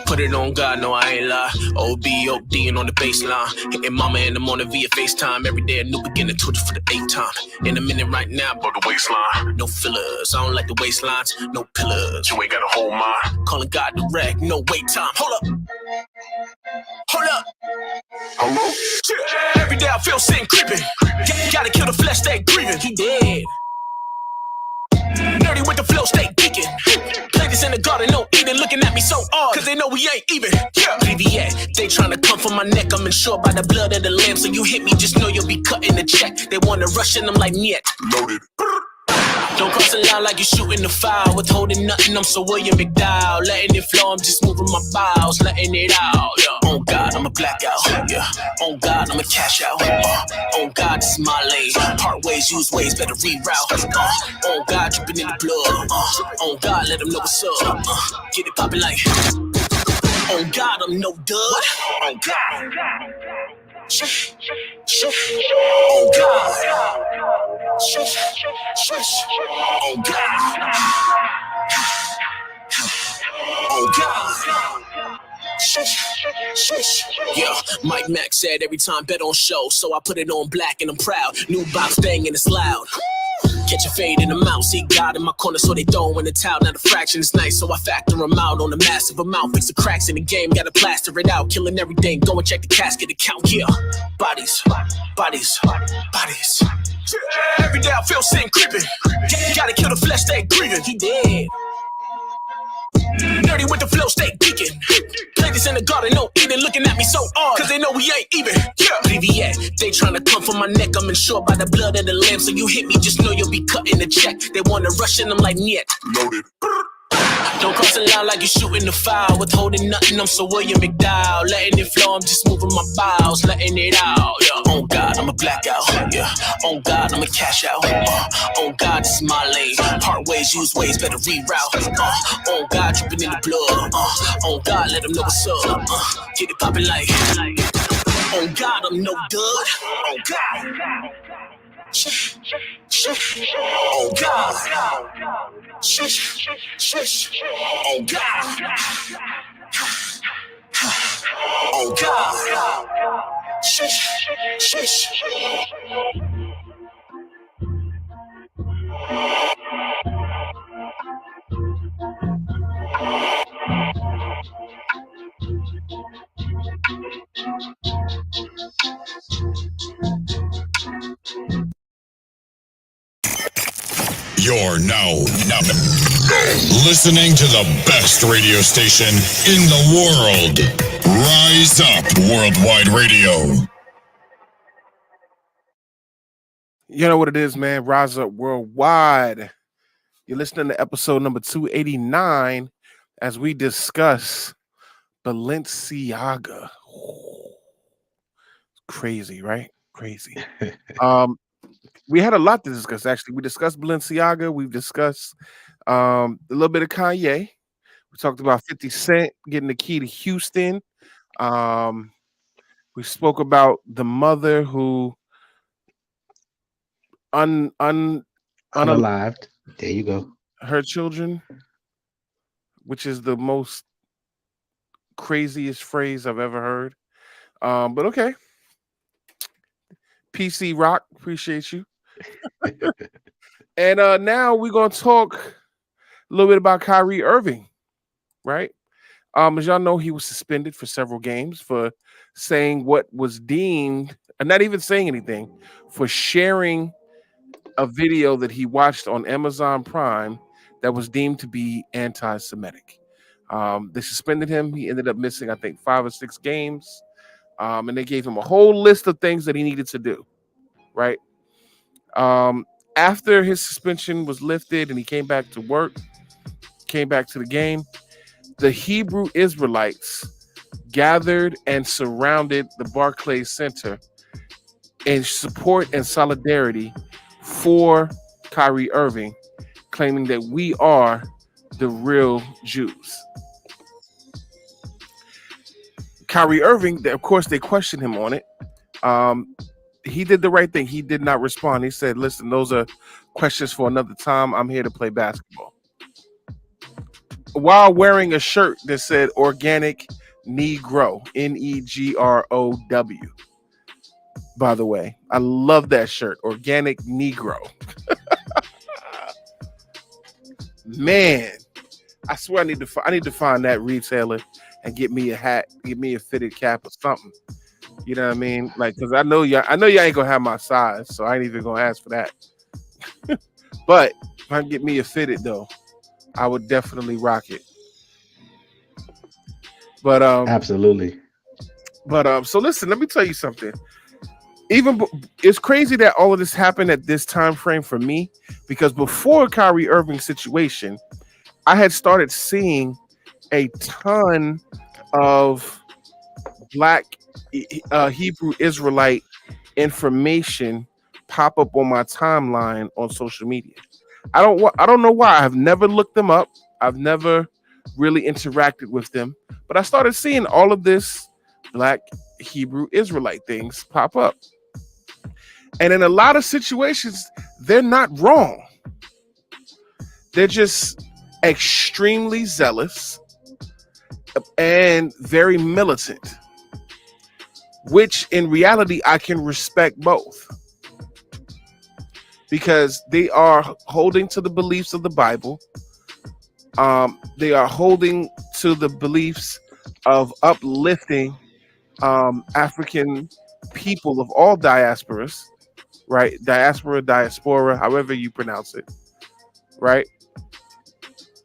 Put it on God, no, I ain't lie. OBOD and on the baseline. Hitting mama in the morning via FaceTime. Every day a new beginning, Twitter for the 8th time. In a minute right now, but the waistline. No fillers, I don't like the waistlines. No pillars, you ain't got a whole mind. Calling God direct, no wait time. Hold up. Hello? Every day I feel sin creeping. Gotta kill the flesh, they grieving. He dead. Nerdy with the flow, stay geeking. Ladies in the garden, no eating, looking at me so odd, cause they know we ain't even. Yeah. VVA, they tryna come for my neck. I'm insured by the blood of the lamb, so you hit me, just know you'll be cutting the check. They wanna rush in, I'm like, niet. Loaded. Don't cross the line like you're shooting the foul. Withholding nothing, I'm so William McDowell. Letting it flow, I'm just moving my bowels, letting it out. Yeah. On God, I'm a blackout. Yeah. On God, I'm a cash out. On God, this is my lane. Part ways, use ways, better reroute. On God, dripping in the blood. On God, let them know what's up. Get it poppin' like. On God, I'm no dud. On God. On God. On God. On God. Yeah, Mike Mack said every time bet on show, so I put it on black and I'm proud. New box thing and it's loud. Catch a fade in the mouth, see God in my corner, so they throw in the towel. Now the fraction is nice, so I factor them out on a massive amount. Fix the cracks in the game, gotta plaster it out. Killing everything, go and check the casket account. Yeah, bodies. Every day I feel sin creeping. Gotta kill the flesh, stay grieving. He dead. Nerdy with the flow, stay geeking. Ladies in the garden, no eating, looking at me so odd, cause they know we ain't even. Yeah. VVA, they tryna come for my neck. I'm insured by the blood of the lamb, so you hit me, just know you'll be cutting the check. They wanna rush in, I'm like, niet. Loaded. Don't cross the line like you're shooting the foul. Withholding nothing, I'm so William McDowell. Letting it flow, I'm just moving my bowels, letting it out. Yeah. On God, I'm a blackout. Yeah. On God, I'm a cash out. On God, this is my lane. Part ways, use ways, better reroute. On God, dripping in the blood. On God, let them know what's up. Get it poppin' like. On God, I'm no dud. On God. On God. On God. On God. You're now listening to the best radio station in the world. Rise Up Worldwide Radio. You know what it is, man. Rise Up Worldwide. You're listening to episode number 289 as we discuss Balenciaga. Crazy, right? Crazy. We had a lot to discuss, actually. We discussed Balenciaga. We've discussed a little bit of Kanye. We talked about 50 Cent getting the key to Houston. We spoke about the mother who unalived. There you go. Her children, which is the most craziest phrase I've ever heard. But okay. PC Rock, appreciate you. And now we're going to talk a little bit about Kyrie Irving, right? As y'all know, he was suspended for several games for saying what was deemed, and not even saying anything, for sharing a video that he watched on Amazon Prime that was deemed to be anti-Semitic. They suspended him. He ended up missing, I think, 5 or 6 games. And they gave him a whole list of things that he needed to do, right? After his suspension was lifted and he came back to work, came back to the game, the Hebrew Israelites gathered and surrounded the Barclays Center in support and solidarity for Kyrie Irving, claiming that we are the real Jews. Kyrie Irving, of course, they questioned him on it. He did the right thing. He did not respond. He said, listen, those are questions for another time. I'm here to play basketball. While wearing a shirt that said Organic Negro, Negrow. By the way, I love that shirt, Organic Negro. Man, I swear I need to find that retailer and get me a hat, get me a fitted cap or something. You know what I mean? Like, because I know y'all ain't gonna have my size, so I ain't even gonna ask for that. But if I can get me a fitted though, I would definitely rock it. But Absolutely. So listen, let me tell you something. It's crazy that all of this happened at this time frame for me, because before Kyrie Irving situation, I had started seeing a ton of black Hebrew Israelite information pop up on my timeline on social media. I don't know why. I've never looked them up. I've never really interacted with them, but I started seeing all of this black Hebrew Israelite things pop up. And in a lot of situations, they're not wrong. They're just extremely zealous and very militant, which in reality, I can respect both, because they are holding to the beliefs of the Bible. They are holding to the beliefs of uplifting African people of all diasporas, right? Diaspora, however you pronounce it, right?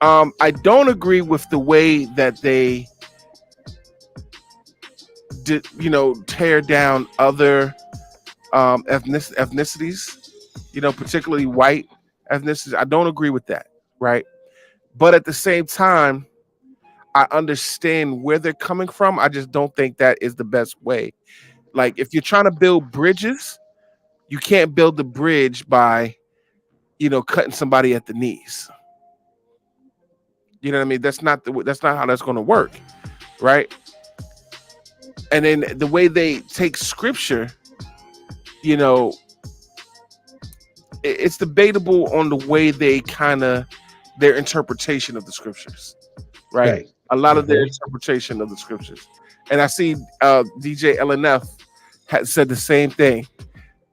I don't agree with the way that they tear down other ethnicities, particularly white ethnicities. I don't agree with that, right? But at the same time, I understand where they're coming from. I just don't think that is the best way. Like, if you're trying to build bridges, you can't build the bridge by, cutting somebody at the knees. You know what I mean? That's not how that's going to work, right? And then the way they take scripture, it's debatable on the way they their interpretation of the scriptures, right? A lot of their interpretation of the scriptures. And I see DJ LNF had said the same thing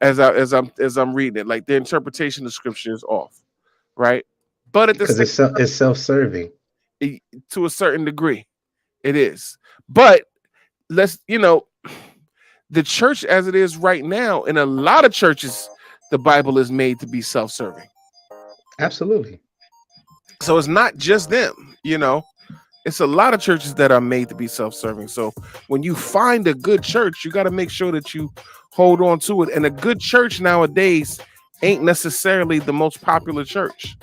as I'm reading it. Like, their interpretation of scripture is off, right? But at the same time, it's self-serving to a certain degree, it is. But the church as it is right now, in a lot of churches, the Bible is made to be self-serving. Absolutely. So it's not just them, it's a lot of churches that are made to be self-serving. So when you find a good church, you got to make sure that you hold on to it. And a good church nowadays ain't necessarily the most popular church.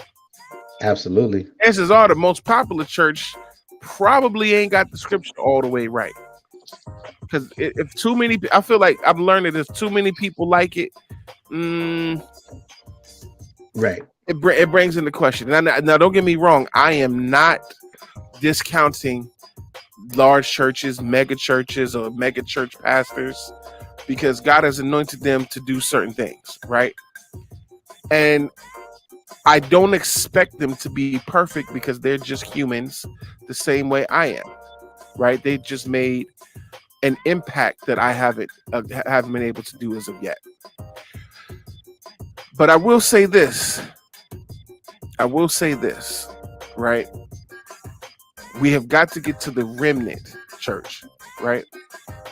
Absolutely. Chances are the most popular church probably ain't got the scripture all the way right. Because if too many, I feel like I've learned that if too many people like it, right, it brings into question. Now, don't get me wrong. I am not discounting large churches, mega churches, or mega church pastors, because God has anointed them to do certain things, right? And I don't expect them to be perfect, because they're just humans the same way I am, right? They just made an impact that I haven't been able to do as of yet. But I will say this, right? We have got to get to the remnant church, right?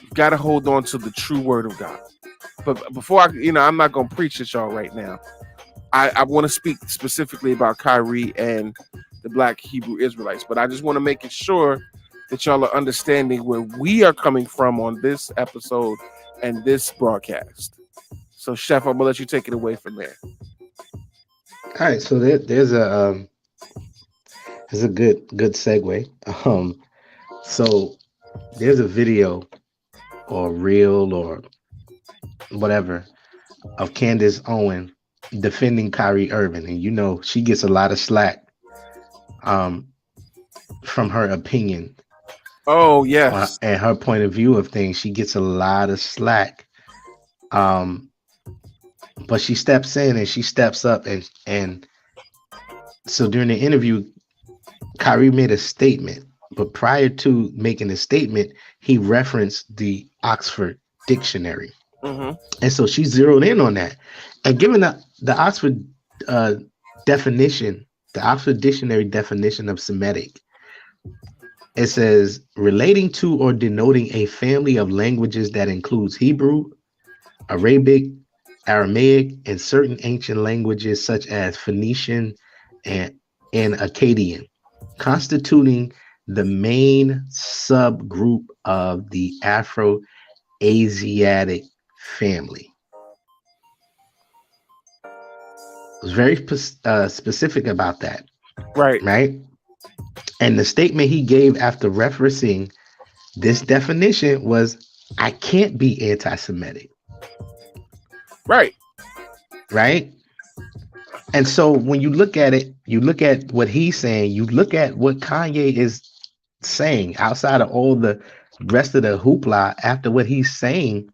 You've got to hold on to the true word of God. But before I'm not going to preach at y'all right now. I want to speak specifically about Kyrie and the Black Hebrew Israelites, but I just want to make it sure that y'all are understanding where we are coming from on this episode and this broadcast. So, Chef, I'm gonna let you take it away from there. All right, so there's a good segue. So there's a video or reel or whatever of Candace Owen defending Kyrie Irving, and she gets a lot of slack from her opinion. Oh yes, and her point of view of things. She gets a lot of slack. But she steps in and she steps up, and so during the interview, Kyrie made a statement, but prior to making the statement, he referenced the Oxford Dictionary. Mm-hmm. And so she zeroed in on that. And given the Oxford definition, the Oxford Dictionary definition of Semitic, it says relating to or denoting a family of languages that includes Hebrew, Arabic, Aramaic, and certain ancient languages such as Phoenician and, and Akkadian, constituting the main subgroup of the Afro-Asiatic family. Was very specific about that, right? And the statement he gave after referencing this definition was, "I can't be anti-Semitic." Right. And so when you look at it, you look at what he's saying, you look at what Kanye is saying outside of all the rest of the hoopla after what he's saying.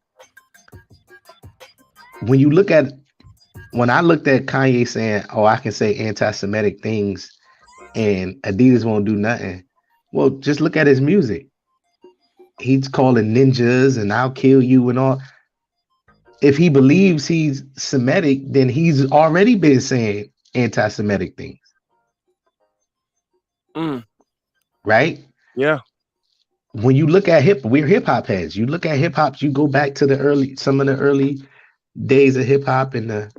When I looked at Kanye saying, "Oh, I can say anti-Semitic things and Adidas won't do nothing." Well, just look at his music. He's calling ninjas and "I'll kill you" and all. If he believes he's Semitic, then he's already been saying anti-Semitic things. Right? Yeah. When you look at we're hip hop heads. You look at hip hop, you go back to some of the early days of hip hop in the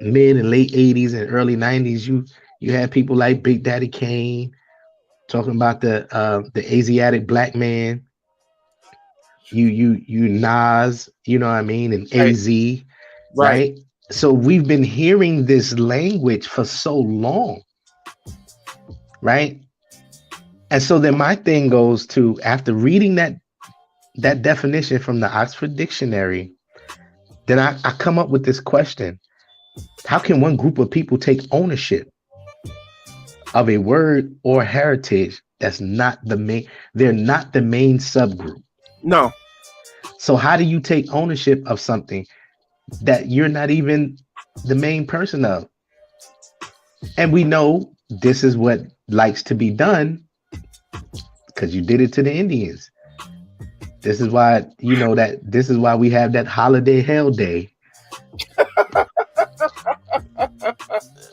mid and late 80s and early 90s. You had people like Big Daddy Kane talking about the Asiatic black man. You Nas, you know what I mean, and AZ, right? So we've been hearing this language for so long, right? And so then my thing goes to, after reading that definition from the Oxford Dictionary, then I come up with this question: how can one group of people take ownership of a word or heritage that's not the main? They're not the main subgroup. No. So how do you take ownership of something that you're not even the main person of? And we know this is what likes to be done because you did it to the Indians. This is why, this is why we have that holiday hell day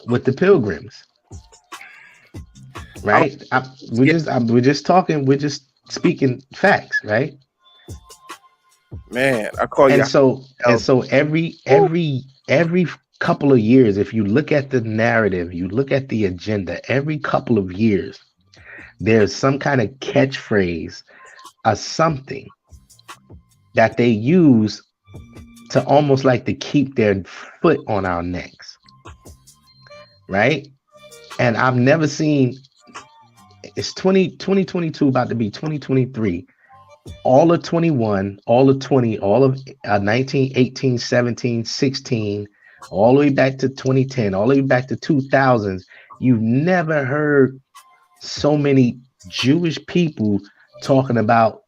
with the pilgrims. Right? We're just speaking facts, right? Man, I call you. And so every couple of years, if you look at the narrative, you look at the agenda, every couple of years, there's some kind of catchphrase or something that they use to almost like to keep their foot on our necks. Right? And I've never seen, it's 2022 about to be 2023. All of 21, all of 20, all of 19, 18, 17, 16, all the way back to 2010, all the way back to 2000s, you've never heard so many Jewish people talking about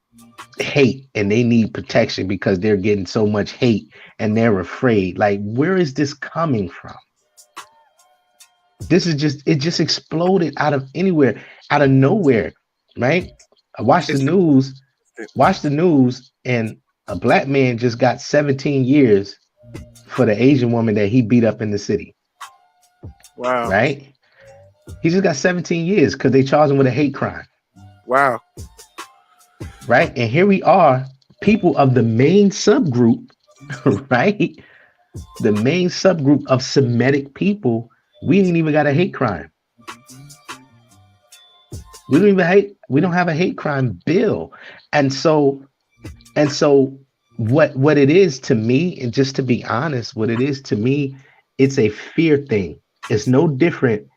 hate and they need protection because they're getting so much hate and they're afraid. Like, where is this coming from? It just exploded out of anywhere, out of nowhere, right? I watched the news, and a black man just got 17 years for the Asian woman that he beat up in the city. Wow. Right? He just got 17 years because they charged him with a hate crime. Wow. Right? And here we are, people of the main subgroup, right? The main subgroup of Semitic people, we ain't even got a hate crime. We don't have a hate crime bill. And so what it is to me, and just to be honest, what it is to me, it's a fear thing. It's no different.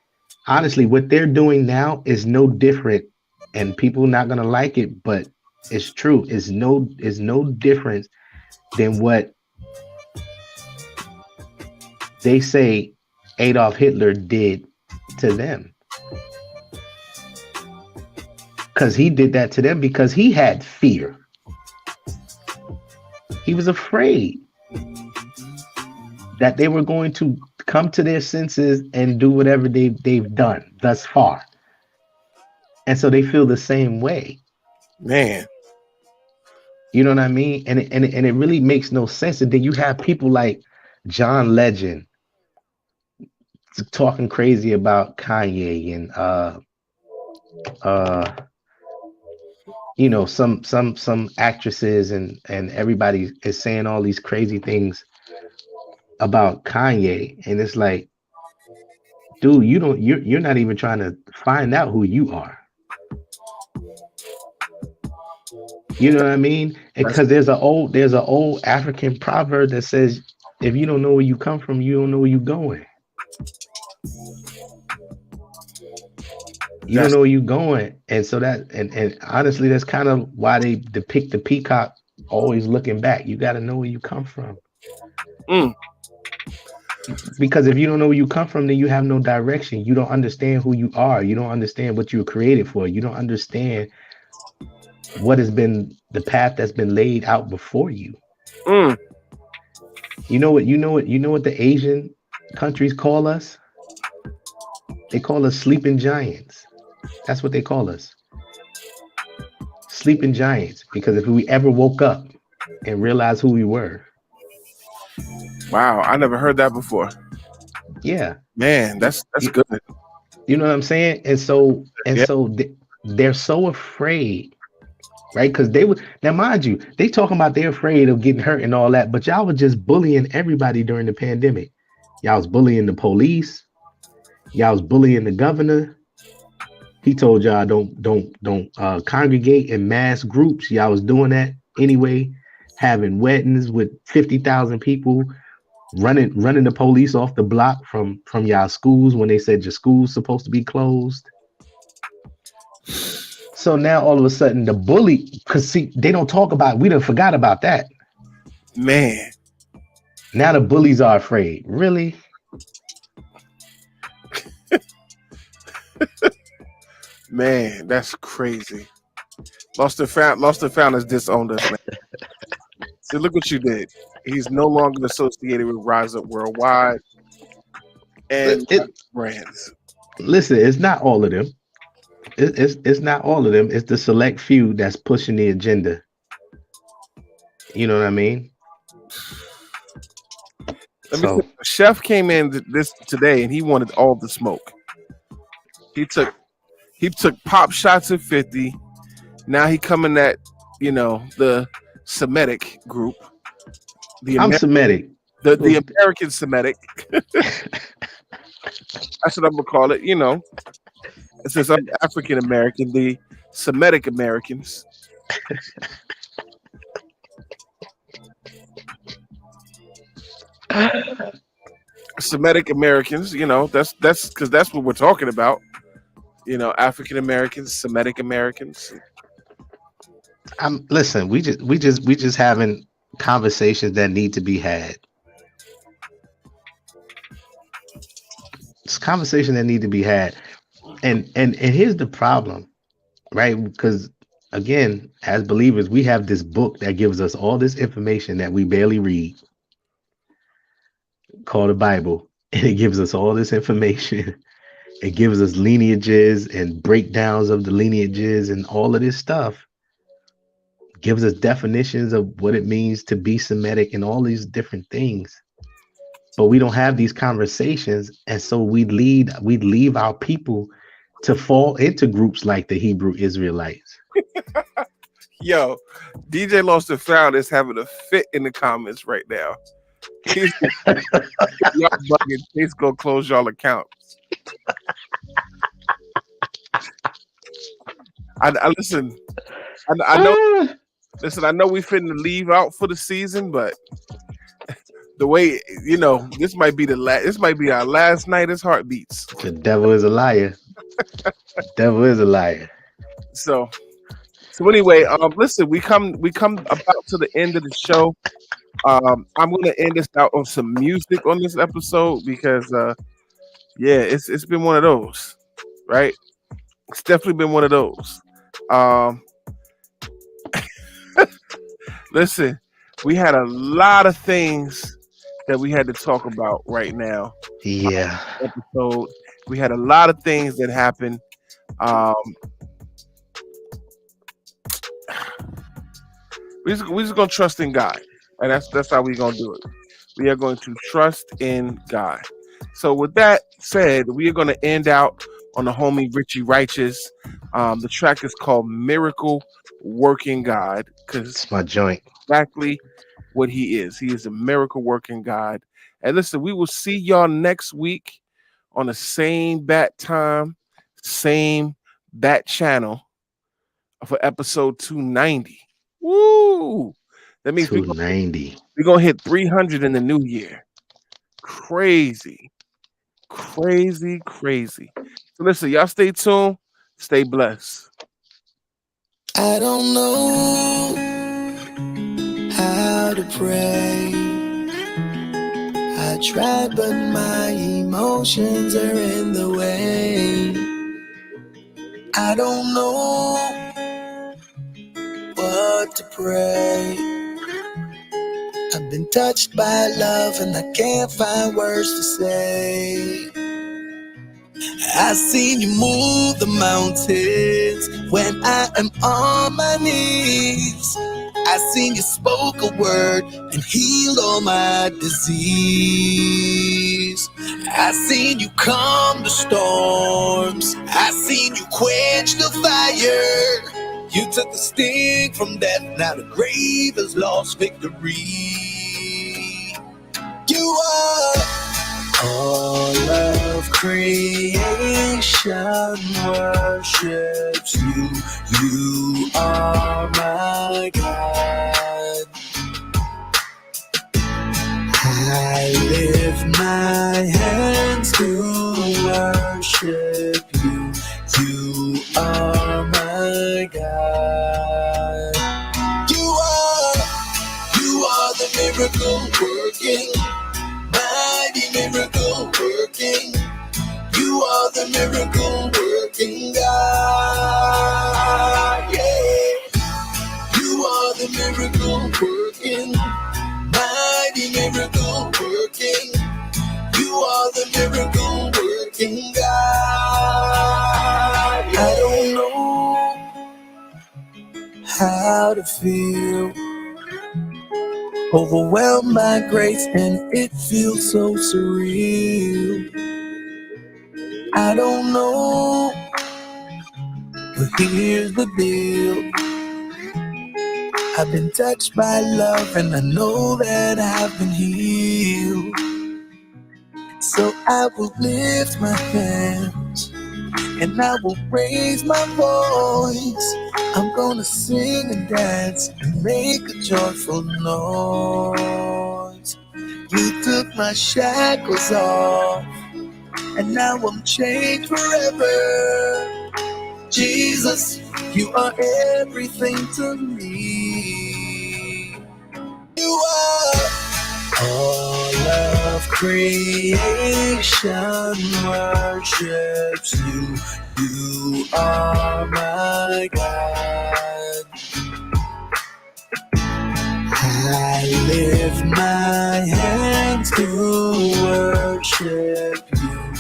Honestly, what they're doing now is no different, and people are not gonna like it, but it's true. It's no different than what they say Adolf Hitler did to them. Because he did that to them because he had fear. He was afraid that they were going to come to their senses and do whatever they've done thus far. And so they feel the same way. Man. You know what I mean? And it really makes no sense. And then you have people like John Legend talking crazy about Kanye and some actresses and everybody is saying all these crazy things about Kanye, and it's like, dude, you're not even trying to find out who you are. You know what I mean? Because there's an old African proverb that says, if you don't know where you come from, you don't know where you're going. You don't know where you're going. And so and honestly, that's kind of why they depict the peacock always looking back. You got to know where you come from. Because if you don't know where you come from, then you have no direction. You don't understand who you are. You don't understand what you were created for. You don't understand what has been the path that's been laid out before you. You know what the Asian countries call us? They call us sleeping giants. That's what they call us. Sleeping giants. Because if we ever woke up and realized who we were. Wow, I never heard that before. Yeah. Man, that's good. You know what I'm saying? And so they're so afraid, right? Because they would, now mind you, they talking about they're afraid of getting hurt and all that, but y'all was just bullying everybody during the pandemic. Y'all was bullying the police. Y'all was bullying the governor. He told y'all don't congregate in mass groups. Y'all was doing that anyway, having weddings with 50,000 people, running the police off the block from y'all schools when they said your school's supposed to be closed. So now all of a sudden the bully, because see, they don't talk about, we done forgot about that. Man. Now the bullies are afraid. Really? Man, that's crazy. Lost and found has disowned us, man. See, look what you did. He's no longer associated with Rise Up Worldwide and brands. Listen, it's not all of them. It's not all of them. It's the select few that's pushing the agenda. You know what I mean? Let me see. Chef came in today and he wanted all the smoke. He took pop shots at 50. Now he coming at, the Semitic group. I'm Semitic. The American Semitic. That's what I'm gonna call it. Since I'm African American, the Semitic Americans. Semitic Americans, that's because that's what we're talking about. African Americans, Semitic Americans. Listen, we just having conversations that need to be had. It's conversation that need to be had. And here's the problem, right? Because again, as believers, we have this book that gives us all this information that we barely read, called the Bible, and it gives us all this information. It gives us lineages and breakdowns of the lineages and all of this stuff. Gives us definitions of what it means to be Semitic and all these different things. But we don't have these conversations, and so we leave our people to fall into groups like the Hebrew Israelites. Yo, DJ Lost and Found is having a fit in the comments right now. Y'all bugging. He's gonna close y'all accounts. I listen. I know. Listen, I know we finna leave out for the season, but the way this might be this might be our last night as Heartbeats. The devil is a liar. The devil is a liar. So anyway, listen, we come about to the end of the show. I'm gonna end this out on some music on this episode because it's been one of those, right? It's definitely been one of those. Listen, we had a lot of things that we had to talk about right now. Yeah. Episode. We had a lot of things that happened. We just gonna trust in God, and that's how we gonna do it. We are going to trust in God. So with that said, we are gonna end out on the homie Richie Righteous. The track is called "Miracle Working God" because it's my joint. Exactly what he is. He is a miracle working God, And listen, we will see y'all next week on the same bat time, same bat channel for episode 290. Woo! That means we're 290. gonna hit 300 in the new year. Crazy. Crazy, crazy. So listen, y'all stay tuned, stay blessed. I don't know how to pray. I tried, but my emotions are in the way. I don't know what to pray. I've been touched by love and I can't find words to say. I seen you move the mountains when I am on my knees. I seen you spoke a word and healed all my disease. I seen you calm the storms. I seen you quench the fire. You took the sting from death, now the grave has lost victory. You are all of creation worships you. You are my God. I lift my hands to worship you. You are my God. You are the miracle working, mighty miracle working. You are the miracle working God. Yeah. You are the miracle working, mighty miracle working. You are the miracle working God. Yeah. I don't know how to feel. Overwhelmed by grace and it feels so surreal. I don't know, but here's the deal. I've been touched by love and I know that I've been healed. So I will lift my hands and I will raise my voice. I'm gonna sing and dance and make a joyful noise. You took my shackles off and now I'm changed forever. Jesus, you are everything to me. You are all of creation worships you. You are my God. I lift my hands to worship you.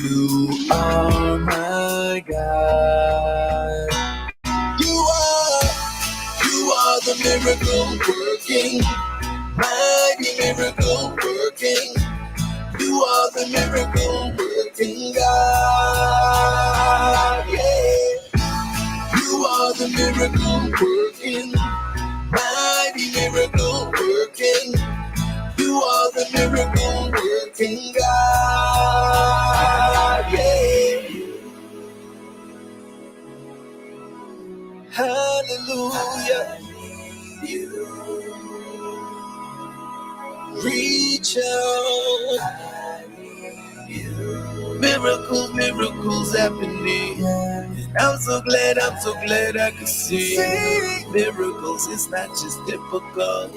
You are my God. You are the miracle working, mighty miracle working. You are the miracle working God. Yeah. You are the miracle working, mighty miracle working. You are the miracle working God. Yeah. Hallelujah. Reach out. Miracles, miracles happening. I'm so glad I could see miracles. It's not just typical.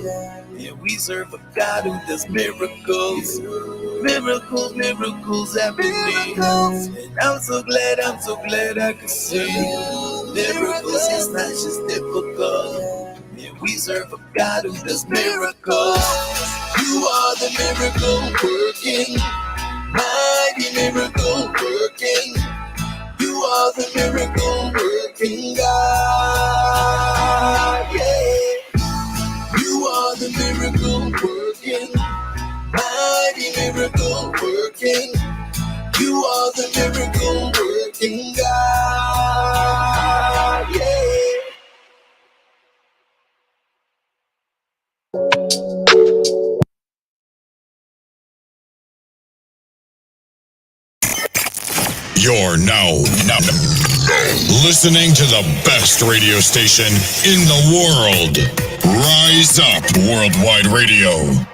Yeah, we serve a God who does miracles. Miracles, miracles happening. And I'm so glad I could see miracles. It's not just typical. Yeah, we serve a God who does miracles. You are the miracle working, mighty miracle working. You are the miracle working God. Yeah. You are the miracle working, mighty miracle working. You are the miracle working God. Yeah. You're now listening to the best radio station in the world. Rise Up Worldwide Radio.